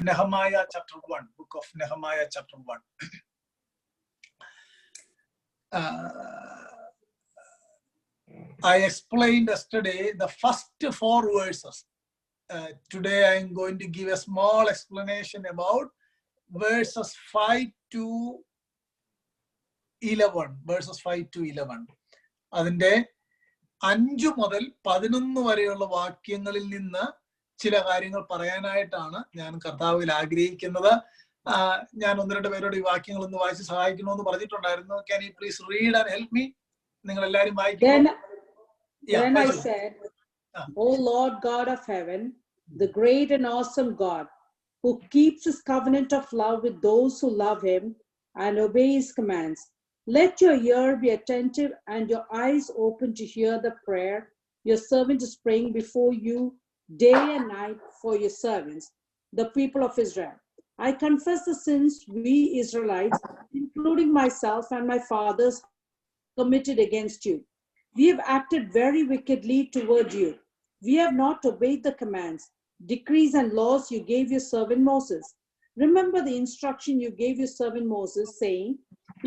of Nehemiah chapter 1. Book of Nehemiah chapter 1. I explained yesterday the first 4 verses. Today I am going to give a small explanation about verses 5 to 11. Verses 5 to 11. അതിന്റെ 5 മുതൽ 11 വരെയുള്ള വാക്യങ്ങളിൽ നിന്ന് ചില കാര്യങ്ങൾ പറയാനായിട്ടാണ് ഞാൻ കർത്താവിൽ ആഗ്രഹിക്കുന്നത്. ഞാൻ 1-2 പേരോട് ഈ വാക്യങ്ങൾ ഒന്ന് വായിച്ച് സഹായിക്കണമെന്ന് പറഞ്ഞിട്ടുണ്ടായിരുന്നു. Can you please read and help me? നിങ്ങൾ എല്ലാവരും വായിക്കണം. Then I said, O Lord God of heaven, the great and awesome God, who keeps his covenant of love with those who love him and obey his commands, let your ear be attentive and your eyes open to hear the prayer your servant is praying before you day and night for your servants, the people of Israel. I confess the sins we Israelites, including myself and my fathers, committed against you. We have acted very wickedly toward you. We have not obeyed the commands, decrees, and laws you gave your servant Moses. Remember the instruction you gave your servant Moses, saying,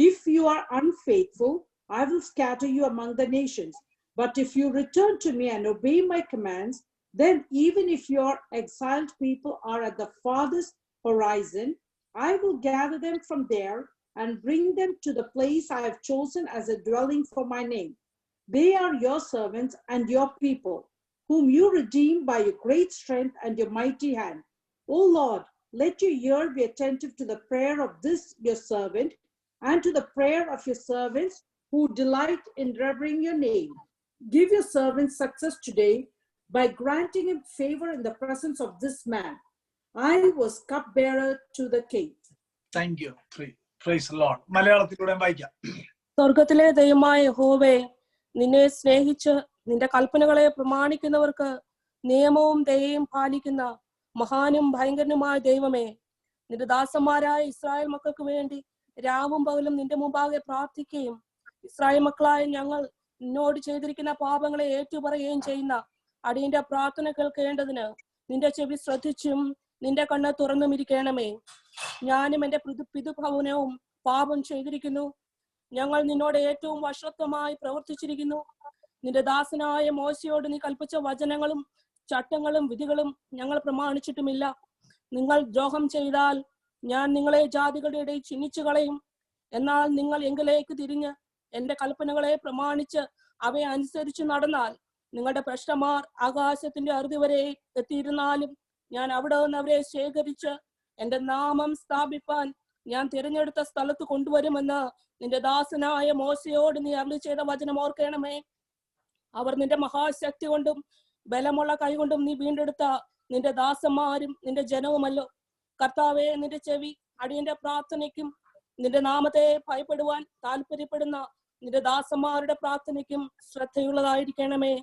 if you are unfaithful, I will scatter you among the nations. But if you return to me and obey my commands, then even if your exiled people are at the farthest horizon, I will gather them from there and bring them to the place I have chosen as a dwelling for my name. They are your servants and your people, whom you redeemed by your great strength and your mighty hand. O Lord, let your ear be attentive to the prayer of this your servant and to the prayer of your servants who delight in revering your name. Give your servant success today by granting him favor in the presence of this man. I was cupbearer to the king. Thank you. Praise the Lord. മലയാളത്തിലൂടെ വായിക്കാം. സ്വർഗ്ഗത്തിലെ ദൈവമായ യഹോവേ, നിന്നെ സ്നേഹിച്ച് നിന്റെ കൽപ്പനകളെ പ്രമാണിക്കുന്നവർക്ക് നിയമവും ദയയും പാലിക്കുന്ന മഹാനും ഭയങ്കരനുമായ ദൈവമേ, നിന്റെ ദാസന്മാരായ ഇസ്രായേൽ മക്കൾക്ക് വേണ്ടി രാവും പകലും നിന്റെ മുമ്പാകെ പ്രാർത്ഥിക്കുകയും ഇസ്രായേൽ മക്കളായ ഞങ്ങൾ നിന്നോട് ചെയ്തിരിക്കുന്ന പാപങ്ങളെ ഏറ്റുപറയുകയും ചെയ്യുന്ന അടിയന്റെ പ്രാർത്ഥന കേൾക്കേണ്ടതിന് നിന്റെ ചെവി ശ്രദ്ധിച്ചും നിന്റെ കണ്ണ് തുറന്നുമിരിക്കണമേ. ഞാനും എന്റെ പിതൃഭവനവും പാപം ചെയ്തിരിക്കുന്നു. ഞങ്ങൾ നിന്നോട് ഏറ്റവും വഷളത്വമായി പ്രവർത്തിച്ചിരിക്കുന്നു. നിന്റെ ദാസനായ മോശയോട് നീ കൽപ്പിച്ച വചനങ്ങളും ചട്ടങ്ങളും വിധികളും ഞങ്ങൾ പ്രമാണിച്ചിട്ടുമില്ല. നിങ്ങൾ ദ്രോഹം ചെയ്താൽ ഞാൻ നിങ്ങളെ ജാതികളുടെ ഇടയിൽ ചിഹ്നിച്ചു കളയും. എന്നാൽ നിങ്ങൾ എങ്കിലേക്ക് തിരിഞ്ഞ് എന്റെ കൽപ്പനകളെ പ്രമാണിച്ച് അവയെ അനുസരിച്ച് നടന്നാൽ നിങ്ങളുടെ ഭ്രഷ്ടന്മാർ ആകാശത്തിന്റെ അറുതി വരെ എത്തിയിരുന്നാലും ഞാൻ അവിടെ നിന്ന് അവരെ ശേഖരിച്ച് എന്റെ നാമം സ്ഥാപിപ്പാൻ ഞാൻ തിരഞ്ഞെടുത്ത സ്ഥലത്ത് കൊണ്ടുവരുമെന്ന് നിന്റെ ദാസനായ മോശയോട് നീ അരുളി ചെയ്ത വചനം ഓർക്കണമേ. അവർ നിന്റെ മഹാശക്തി കൊണ്ടും ബലമുള്ള കൈകൊണ്ടും നീ വീണ്ടെടുത്ത നിന്റെ ദാസന്മാരും നിന്റെ ജനവുമല്ലോ. കർത്താവെ, നിന്റെ ചെവി അടിയന്റെ പ്രാർത്ഥനയ്ക്കും നിന്റെ നാമത്തെ ഭയപ്പെടുവാൻ താല്പര്യപ്പെടുന്ന നിന്റെ ദാസന്മാരുടെ പ്രാർത്ഥനയ്ക്കും ശ്രദ്ധയുള്ളതായിരിക്കണമേ.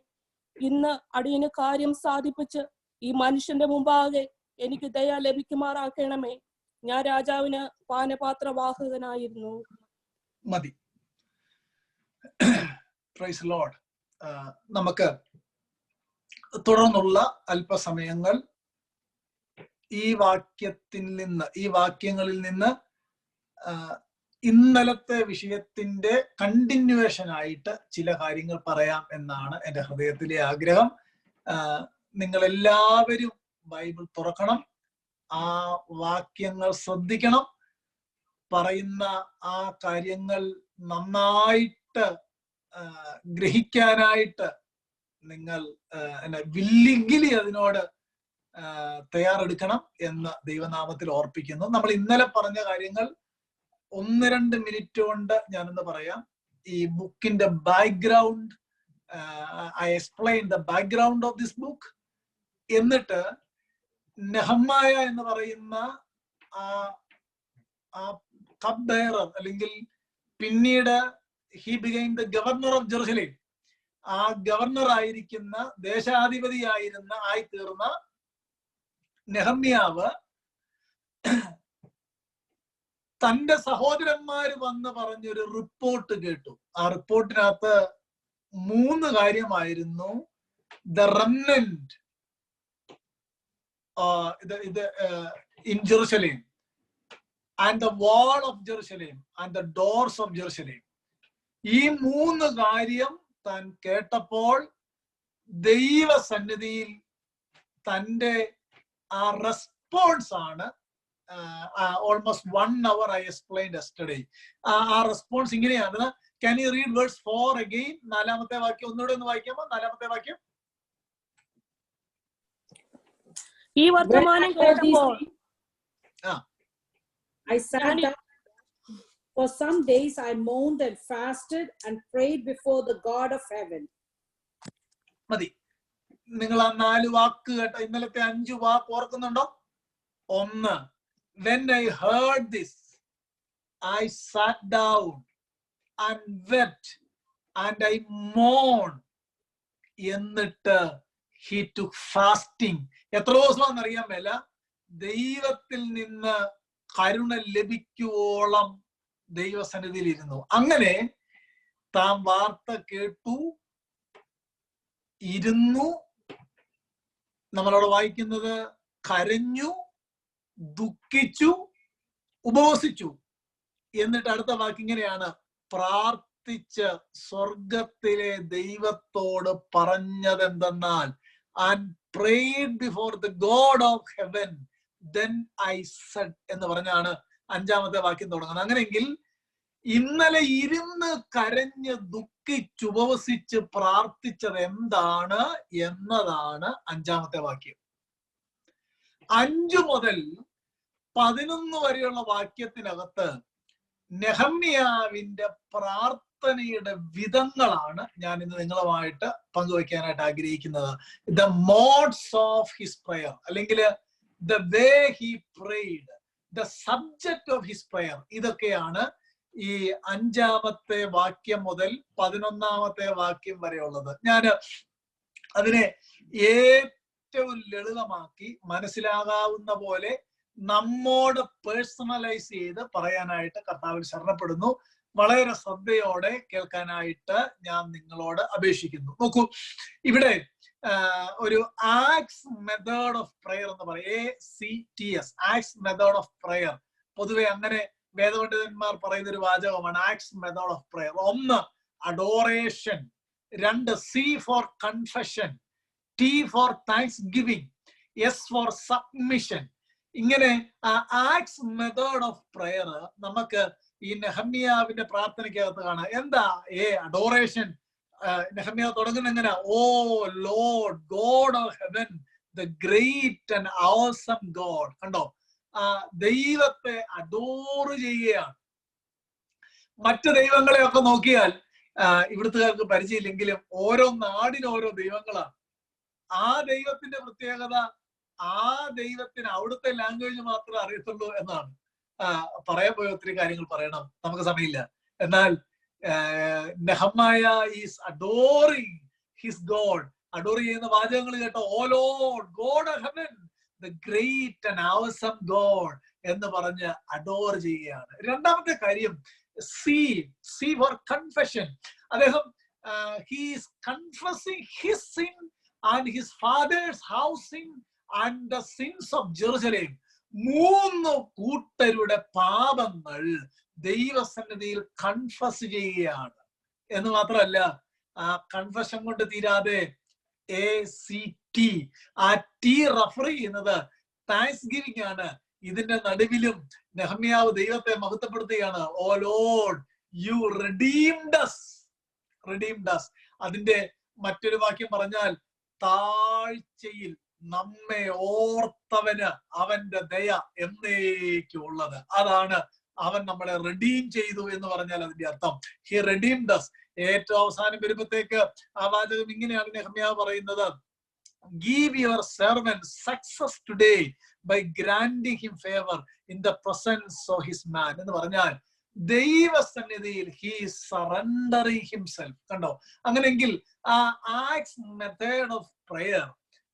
ഇന്ന് അടിയന് കാര്യം സാധിപ്പിച്ച് ഈ മനുഷ്യന്റെ മുമ്പാകെ എനിക്ക് ദയ ലഭിക്കുമാറാക്കണമേ. ഞാൻ രാജാവിന് പാനപാത്രവാഹകനായിരുന്നു. മതി. Praise Lord. നമുക്ക് തുടർന്നുള്ള അല്പസമയങ്ങൾ ഈ വാക്യങ്ങളിൽ നിന്ന് ഇന്നലത്തെ വിഷയത്തിന്റെ കണ്ടിന്യൂവേഷൻ ആയിട്ട് ചില കാര്യങ്ങൾ പറയാം എന്നാണ് എൻ്റെ ഹൃദയത്തിലെ ആഗ്രഹം. നിങ്ങൾ എല്ലാവരും ബൈബിൾ തുറക്കണം, ആ വാക്യങ്ങൾ ശ്രദ്ധിക്കണം, പറയുന്ന ആ കാര്യങ്ങൾ നന്നായിട്ട് ഗ്രഹിക്കാനായിട്ട് നിങ്ങൾ വില്ലിഗിലി അതിനോട് തയ്യാറെടുക്കണം എന്ന് ദൈവനാമത്തിൽ ഓർപ്പിക്കുന്നു. നമ്മൾ ഇന്നലെ പറഞ്ഞ കാര്യങ്ങൾ 1-2 മിനിറ്റ് കൊണ്ട് ഞാനൊന്ന് പറയാം. ഈ ബുക്കിന്റെ background, I explain the background of this book. എന്നിട്ട് നെഹമ്മായ എന്ന് പറയുന്ന ആ കപ്പ് ബെയറർ, അല്ലെങ്കിൽ പിന്നീട് he became the governor of Jerusalem, ആ ഗവർണർ ആയിരിക്കുന്ന ആയിത്തീർന്ന നെഹമ്യാവ് തന്റെ സഹോദരന്മാര് വന്ന് പറഞ്ഞൊരു റിപ്പോർട്ട് കേട്ടു. ആ റിപ്പോർട്ടിനകത്ത് 3 കാര്യമായിരുന്നു. The remnant, in Jerusalem, and the wall of Jerusalem, and the doors of Jerusalem. ഈ 3 കാര്യം താൻ കേട്ടപ്പോൾ ദൈവസന്നിധിയിൽ തൻ്റെ ആ റെസ്പോൺസ് ആണ്. Almost 1 hour I explained yesterday. ആ റെസ്പോൺസ് ഇങ്ങനെയാണ്. Can you read verse 4 again? 4ാമത്തെ വാക്യം ഒന്നുകൂടെ ഒന്ന് വായിക്കാമോ? 4ാമത്തെ വാക്യം. ഈ വർത്തമാനം കേട്ടപ്പോൾ I sat down. For some days I mourned and fasted and prayed before the God of heaven. മതി. നിങ്ങൾ ആ 4 വാക്ക് കേട്ട ഇന്നലത്തെ 5 വാക്ക് ഓർക്കുന്നുണ്ടോ? 1, when I heard this, I sat down and wept and I mourned. എന്നിട്ട് he took fasting. എത്ര ദിവസമാണെന്ന് അറിയാൻ മേല. ദൈവത്തിൽ നിന്ന് കരുണ ലഭിക്കുവോളം ദൈവസന്നിധിയിൽ ഇരുന്നു. അങ്ങനെ താൻ വാർത്ത കേട്ടു, ഇരുന്നു, നമ്മളവിടെ വായിക്കുന്നത് കരഞ്ഞു, ദുഃഖിച്ചു, ഉപവസിച്ചു. എന്നിട്ട് അടുത്ത വാക്കിങ്ങനെയാണ്, പ്രാർത്ഥിച്ച് സ്വർഗത്തിലെ ദൈവത്തോട് പറഞ്ഞതെന്തെന്നാൽ, and prayed before the God of heaven, then I said എന്ന് പറഞ്ഞാണ് 5ാമത്തെ വാക്യം തുടങ്ങുന്നത്. അങ്ങനെയെങ്കിൽ ഇന്നലെ ഇരുന്ന് കരഞ്ഞ് ദുഃഖിച്ച് ഉപവസിച്ച് പ്രാർത്ഥിച്ചത് എന്താണ് എന്നതാണ് 5ാമത്തെ വാക്യം. 5 മുതൽ 11 വരെയുള്ള വാക്യത്തിനകത്ത് നെഹമ്യാവിന്റെ പ്രാർത്ഥനയുടെ വിധങ്ങളാണ് ഞാൻ ഇന്ന് നിങ്ങളുമായിട്ട് പങ്കുവയ്ക്കാനായിട്ട് ആഗ്രഹിക്കുന്നത്. The modes of his prayer, അല്ലെങ്കിൽ the way he prayed, the subject of his prayer. ഇതൊക്കെയാണ് ഈ 5ാമത്തെ വാക്യം മുതൽ 11ാമത്തെ വാക്യം വരെയുള്ളത്. ഞാൻ അതിനെ ഏറ്റവും ലളിതമാക്കി മനസ്സിലാകാവുന്ന പോലെ നമ്മോട് പേഴ്സണലൈസ് ചെയ്ത് പറയാനായിട്ട് കർത്താവിൽ ശരണപ്പെടുന്നു. വളരെ ശ്രദ്ധയോടെ കേൾക്കാനായിട്ട് ഞാൻ നിങ്ങളോട് അപേക്ഷിക്കുന്നു. നോക്കൂ, ഇവിടെ ഒരു ആക്സ് മെത്തേഡ് ഓഫ് പ്രയർ എന്ന് പറയും. ACTS, acts method of prayer. പൊതുവെ അങ്ങനെ വേദപണ്ഡിതന്മാർ പറയുന്ന ഒരു വാചകമാണ് acts method of prayer. 1 adoration, 2 C for confession, T for thanksgiving, S for submission. ഇങ്ങനെ ആക്സ് മെത്തേഡ് ഓഫ് പ്രയർ നമുക്ക് ഈ നെഹമ്യാവിന്റെ പ്രാർത്ഥനയ്ക്കകത്ത് കാണാം. എന്താ? അഡോറേഷൻ. നെഹമ്യ തുടങ്ങുന്ന എങ്ങനെ? O Lord God of heaven, the great and awesome God. കണ്ടോ, ദൈവത്തെ അഡോർ ചെയ്യുകയാണ്. മറ്റ് ദൈവങ്ങളെയൊക്കെ നോക്കിയാൽ ഇവിടുത്തുകാർക്ക് പരിചയമില്ലെങ്കിലും ഓരോ നാടിന് ഓരോ ദൈവങ്ങളാണ്. ആ ദൈവത്തിന്റെ പ്രത്യേകത ആ ദൈവത്തിന് അവിടുത്തെ ലാംഗ്വേജ് മാത്രമേ അറിയത്തുള്ളൂ എന്നാണ്. പറയാൻ പോയ ഒത്തിരി കാര്യങ്ങൾ പറയണം, നമുക്ക് സമയമില്ല. എന്നാൽ Nehemiah is adoring his God. Adore ചെയ്യുന്ന വാചകങ്ങൾ കേട്ടോ, O Lord God of heaven, the great and awesome God എന്ന് പറഞ്ഞ് അഡോർ ചെയ്യുകയാണ്. 2ാമത്തെ കാര്യം C ഫോർ കൺഫെഷൻ. അദ്ദേഹം he is confessing his sin and his father's house sin and the sins of Jerusalem. 3 കൂട്ടരുടെ പാപങ്ങൾ ദൈവസന്നിധിയിൽ കൺഫസ് ചെയ്യുകയാണ്. എന്ന് മാത്രമല്ല, ആ കൺഫഷൻ കൊണ്ട് തീരാതെ ACT, ആ T റെഫർ ചെയ്യുന്നത് താങ്ക്സ് ഗിവിംഗ് ആണ്. ഇതിന്റെ നടുവിലും നെഹമ്യാവ് ദൈവത്തെ മഹത്വപ്പെടുത്തുകയാണ്. ഓ ലോർഡ് യു redeemed us. അതിന്റെ മറ്റൊരു വാക്യം പറഞ്ഞാൽ, താഴ്ചയിൽ നമ്മെ ഓർത്തവന് അവന്റെ ദയ എന്നേക്കുള്ളത്. അതാണ് അവൻ നമ്മളെ റിഡീം ചെയ്തു എന്ന് പറഞ്ഞാൽ അതിന്റെ അർത്ഥം. He redeemed us. ഏറ്റവും അവസാനം വരുമ്പോഴത്തേക്ക് ആ വാചകം ഇങ്ങനെയാണ് നെഹമ്യാവ് പറയുന്നത്, give your servant success today by granting him favor in the presence of his man. എന്ന് പറഞ്ഞാൽ ദൈവസന്നിധിയിൽ he is surrendering himself. കണ്ടോ, അങ്ങനെയെങ്കിൽ ആ ആക്സ് മെത്തേഡ് ഓഫ് പ്രയർ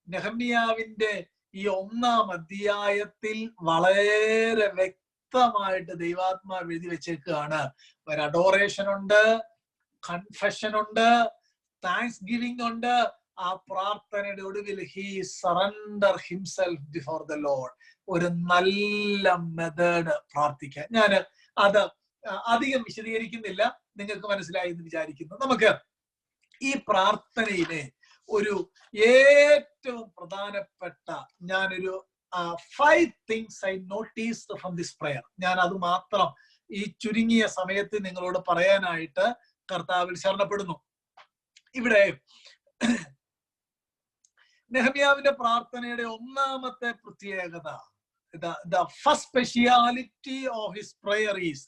നെഹമ്യാവിന്റെ ഈ 1-ാം അധ്യായത്തിൽ വളരെ വ്യക്തമായിട്ട് ദൈവാത്മാവ് എഴുതി വെച്ചേക്കാണ്. ഒരു അഡോറേഷൻ ഉണ്ട്, കൺഫെഷൻ ഉണ്ട്, താങ്ക്സ് ഗിവിംഗ് ഉണ്ട്. ആ പ്രാർത്ഥനയുടെ ഒടുവിൽ he surrender himself before the Lord. ഒരു നല്ല മെത്തേഡ് പ്രാർത്ഥിക്കാൻ. ഞാൻ അത് അധികം വിശദീകരിക്കുന്നില്ല, നിങ്ങൾക്ക് മനസ്സിലായി എന്ന് വിചാരിക്കുന്നു. നമുക്ക് ഈ പ്രാർത്ഥനയിലെ ഒരു ഏറ്റവും പ്രധാനപ്പെട്ട ഞാനൊരു 5 things I noticed from this prayer, ഞാൻ അത് മാത്രം ഈ ചുരുങ്ങിയ സമയത്ത് നിങ്ങളോട് പറയാനായിട്ട് കർത്താവിൽ ശരണപ്പെടുന്നു. ഇവിടെ നെഹമ്യാവിന്റെ പ്രാർത്ഥനയുടെ ഒന്നാമത്തെ പ്രത്യേകത, the first speciality of his prayer is,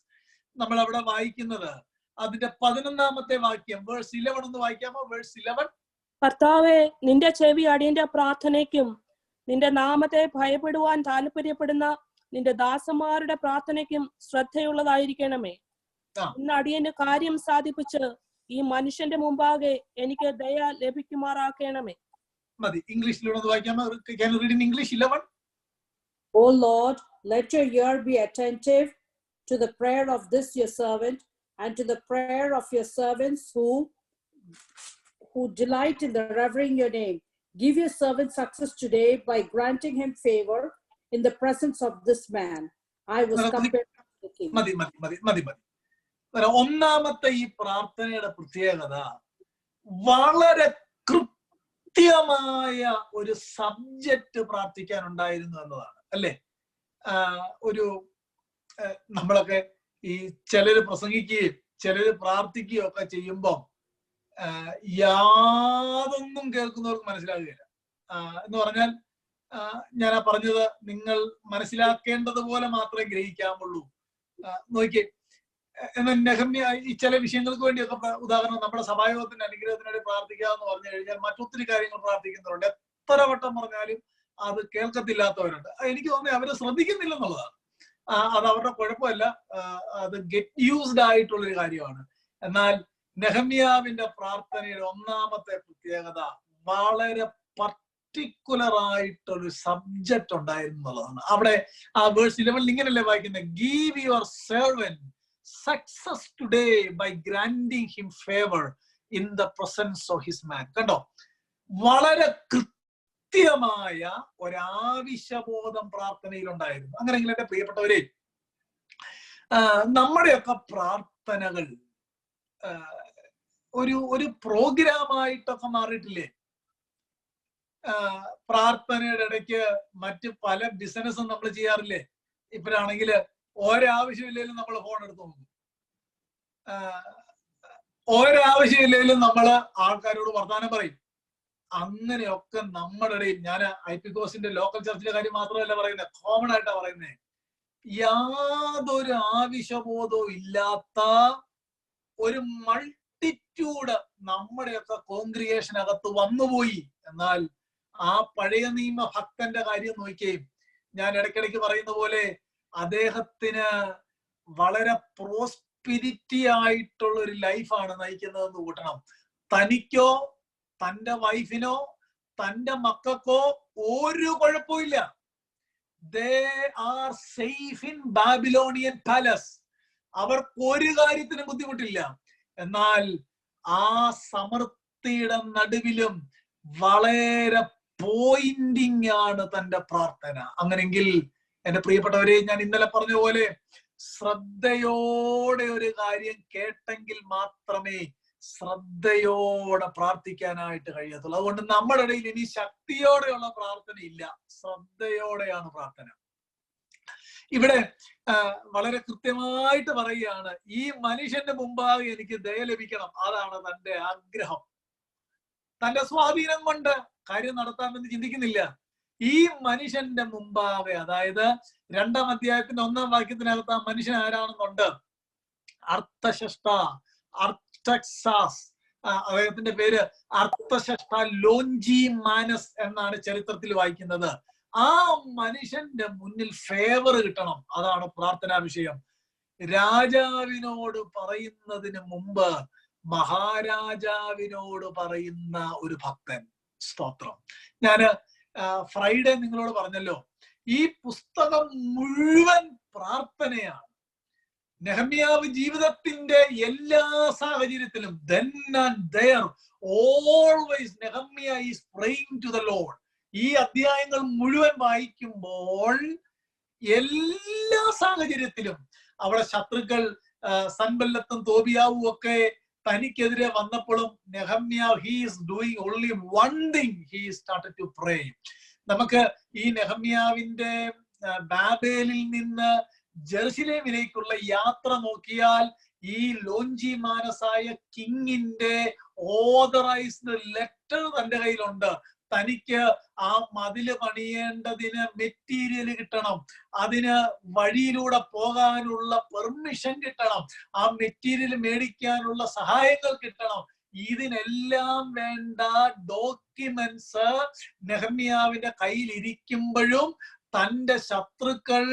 നമ്മൾ അവിടെ വായിക്കുന്നത് അതിന്റെ 11ാമത്തെ വാക്യം, വേഴ്സ് 11 ഒന്ന് വായിക്കാമോ? വേഴ്സ് 11. കർത്താവേ, നിന്റെ ചെവി അടിയന്റെ പ്രാർത്ഥനയ്ക്കും നിന്റെ നാമത്തെ ഭയപ്പെടുവാൻ താല്പര്യപ്പെടുന്ന നിന്റെ ദാസന്മാരുടെ പ്രാർത്ഥനയ്ക്കും ശ്രദ്ധയുള്ളതായിരിക്കണമേ. ഇന്ന് അടിയന്റെ കാര്യം സാധിപ്പിച്ച് ഈ മനുഷ്യന്റെ മുമ്പാകെ എനിക്ക് ദയ ലഭിക്കുമാറാക്കണമേ. മതി, ഇംഗ്ലീഷിലൂടെ വായിക്കാമോ? Can you read in English 11? O Lord, let your ear be attentive to the prayer of this your servant and to the prayer of your servants who delight in the revering your name. Give your servant success today by granting him favor in the presence of this man. I was compared to the king. മതി. ഒന്നാമത്തെ ഈ പ്രാർത്ഥനയുടെ പ്രത്യേകത വളരെ കൃത്യമായ ഒരു subject പ്രാർത്ഥിക്കാൻ ഉണ്ടായിരുന്നു എന്നതാണ്, അല്ലേ? നമ്മളൊക്കെ ഈ ചിലര് പ്രസംഗിക്കുകയും ചിലര് പ്രാർത്ഥിക്കുകയും ഒക്കെ ചെയ്യുമ്പോൾ യാതൊന്നും കേൾക്കുന്നവർക്ക് മനസ്സിലാകുകയില്ല. എന്ന് പറഞ്ഞാൽ ഞാൻ പറഞ്ഞത് നിങ്ങൾ മനസ്സിലാക്കേണ്ടതുപോലെ മാത്രമേ ഗ്രഹിക്കാമുള്ളൂ. നോക്കിയേ, എന്നാൽ നെഹമ്യ ഈ ചില വിഷയങ്ങൾക്ക് വേണ്ടിയൊക്കെ, ഉദാഹരണം നമ്മുടെ സഭായോഗത്തിന്റെ അനുഗ്രഹത്തിന് വേണ്ടി പ്രാർത്ഥിക്കുക എന്ന് പറഞ്ഞു കഴിഞ്ഞാൽ മറ്റൊത്തിരി കാര്യങ്ങൾ പ്രാർത്ഥിക്കുന്നവരുണ്ട്. എത്ര വട്ടം പറഞ്ഞാലും അത് കേൾക്കത്തില്ലാത്തവരുണ്ട്. എനിക്ക് തോന്നുന്നത് അവരെ ശ്രദ്ധിക്കുന്നില്ലെന്നുള്ളതാണ്. അത് അവരുടെ കുഴപ്പമല്ല, അത് ഗെറ്റ് യൂസ്ഡ് ആയിട്ടുള്ളൊരു കാര്യമാണ്. എന്നാൽ നെഹമ്യാവിന്റെ പ്രാർത്ഥനയുടെ ഒന്നാമത്തെ പ്രത്യേകത വളരെ പർട്ടിക്കുലർ ആയിട്ടൊരു സബ്ജക്റ്റ് ഉണ്ടായിരുന്നു എന്നുള്ളതാണ്. അവിടെ ആ വേഴ്സ് 11 ഇങ്ങനെയല്ലേ വായിക്കുന്നത്? Give your servant success today by granting him favor in the presence of his man. കണ്ടോ, വളരെ കൃത്യമായ ഒരാവശ്യബോധം പ്രാർത്ഥനയിൽ ഉണ്ടായിരുന്നു. അങ്ങനെയെങ്കിൽ എന്റെ പ്രിയപ്പെട്ടവരെ, നമ്മുടെയൊക്കെ പ്രാർത്ഥനകൾ ഒരു പ്രോഗ്രാമായിട്ടൊക്കെ മാറിയിട്ടില്ലേ? പ്രാർത്ഥനയുടെ ഇടയ്ക്ക് മറ്റ് പല ബിസിനസ്സും നമ്മൾ ചെയ്യാറില്ലേ? ഇപ്പോഴാണെങ്കിൽ ഒരാവശ്യമില്ലെങ്കിലും നമ്മൾ ഫോൺ എടുത്ത് നോക്കും, ഒരാവശ്യമില്ലെങ്കിലും നമ്മള് ആൾക്കാരോട് വർത്താനം പറയും. അങ്ങനെയൊക്കെ നമ്മുടെ ഇടയിൽ, ഞാൻ ഐപികോസിന്റെ ലോക്കൽ ചർച്ചിന്റെ കാര്യം മാത്രമല്ല പറയുന്നത്, കോമൺ ആയിട്ടാ പറയുന്നത്, യാതൊരു ആവശ്യബോധവും ഇല്ലാത്ത ഒരു മൾട്ടിറ്റ്യൂഡ് നമ്മുടെയൊക്കെ കോൺഗ്രിഗേഷനകത്ത് വന്നുപോയി. എന്നാൽ ആ പഴയ നിയമ ഭക്തന്റെ കാര്യം നോക്കിയും, ഞാൻ ഇടയ്ക്കിടയ്ക്ക് പറയുന്ന പോലെ അദ്ദേഹത്തിന് വളരെ പ്രോസ്പിരിറ്റി ആയിട്ടുള്ള ഒരു ലൈഫാണ് നയിക്കുന്നതെന്ന് കൂട്ടണം. തനിക്കോ തന്റെ വൈഫിനോ തന്റെ മക്കൾക്കോ ഒരു കുഴപ്പമില്ല. They are safe in Babylonian palace. അവർക്ക് ഒരു കാര്യത്തിനും ബുദ്ധിമുട്ടില്ല. എന്നാൽ ആ സമൃദ്ധിയുടെ നടുവിലും വളരെ പോയിന്റിംഗ് ആണ് തന്റെ പ്രാർത്ഥന. അങ്ങനെങ്കിൽ എന്റെ പ്രിയപ്പെട്ടവരെ, ഞാൻ ഇന്നലെ പറഞ്ഞ പോലെ ശ്രദ്ധയോടെ ഒരു കാര്യം കേട്ടെങ്കിൽ മാത്രമേ ശ്രദ്ധയോടെ പ്രാർത്ഥിക്കാനായിട്ട് കഴിയത്തുള്ളൂ. അതുകൊണ്ട് നമ്മുടെ ഇടയിൽ ഇനി ശക്തിയോടെയുള്ള പ്രാർത്ഥന ഇല്ല, ശ്രദ്ധയോടെയാണ് പ്രാർത്ഥന. ഇവിടെ വളരെ കൃത്യമായിട്ട് പറയുകയാണ്, ഈ മനുഷ്യന്റെ മുമ്പാകെ എനിക്ക് ദയ ലഭിക്കണം. അതാണ് തന്റെ ആഗ്രഹം. തന്റെ സ്വാധീനം കൊണ്ട് കാര്യം നടത്താമെന്ന് ചിന്തിക്കുന്നില്ല. ഈ മനുഷ്യന്റെ മുമ്പാകെ, അതായത് 2-ാം അധ്യായത്തിന്റെ 1-ാം വാക്യത്തിനകത്ത് ആ മനുഷ്യൻ ആരാണെന്നുണ്ട്? അർത്ഥശഷ്ട, അർട്ടക്സാസ്. അദ്ദേഹത്തിന്റെ പേര് അർത്ഥശഷ്ട ലോഞ്ചി മാനസ് എന്നാണ് ചരിത്രത്തിൽ വായിക്കുന്നത്. ആ മനുഷ്യന്റെ മുന്നിൽ ഫേവർ കിട്ടണം, അതാണ് പ്രാർത്ഥനാ വിഷയം. രാജാവിനോട് പറയുന്നതിന് മുമ്പ് മഹാരാജാവിനോട് പറയുന്ന ഒരു ഭക്തൻ. സ്തോത്രം. ഞാന് ഫ്രൈഡേ നിങ്ങളോട് പറഞ്ഞല്ലോ, ഈ പുസ്തകം മുഴുവൻ പ്രാർത്ഥനയാണ്. നെഹമ്യാവ് ജീവിതത്തിന്റെ എല്ലാ സാഹചര്യത്തിലും then and there always Nehemiah is praying to the Lord. ഈ അധ്യായങ്ങൾ മുഴുവൻ വായിക്കുമ്പോൾ എല്ലാ സാഹചര്യത്തിലും അവിടെ ശത്രുക്കൾ സൻബല്ലത്തും തോബിയാവും ഒക്കെ തനിക്കെതിരെ വന്നപ്പോഴും നെഹമ്യാവ് he is doing only one thing, he started to pray. നമുക്ക് ഈ നെഹമ്യാവിന്റെ ബാബേലിൽ നിന്ന് ജെറുസലേമിലേക്കുള്ള യാത്ര നോക്കിയാൽ ഈ ലോഞ്ചി മാനസായ കിങ്ങിന്റെ ഓതറൈസ്ഡ് ലെറ്റർ തന്റെ കയ്യിലുണ്ട്. തനിക്ക് ആ മതില് പണിയേണ്ടതിന് മെറ്റീരിയൽ കിട്ടണം, അതിന് വഴിയിലൂടെ പോകാനുള്ള പെർമിഷൻ കിട്ടണം, ആ മെറ്റീരിയൽ മേടിക്കാനുള്ള സഹായങ്ങൾ കിട്ടണം. ഇതിനെല്ലാം വേണ്ട ഡോക്യുമെന്റ്സ് നെഹമ്യാവിന്റെ കയ്യിൽ ഇരിക്കുമ്പോഴും തന്റെ ശത്രുക്കൾ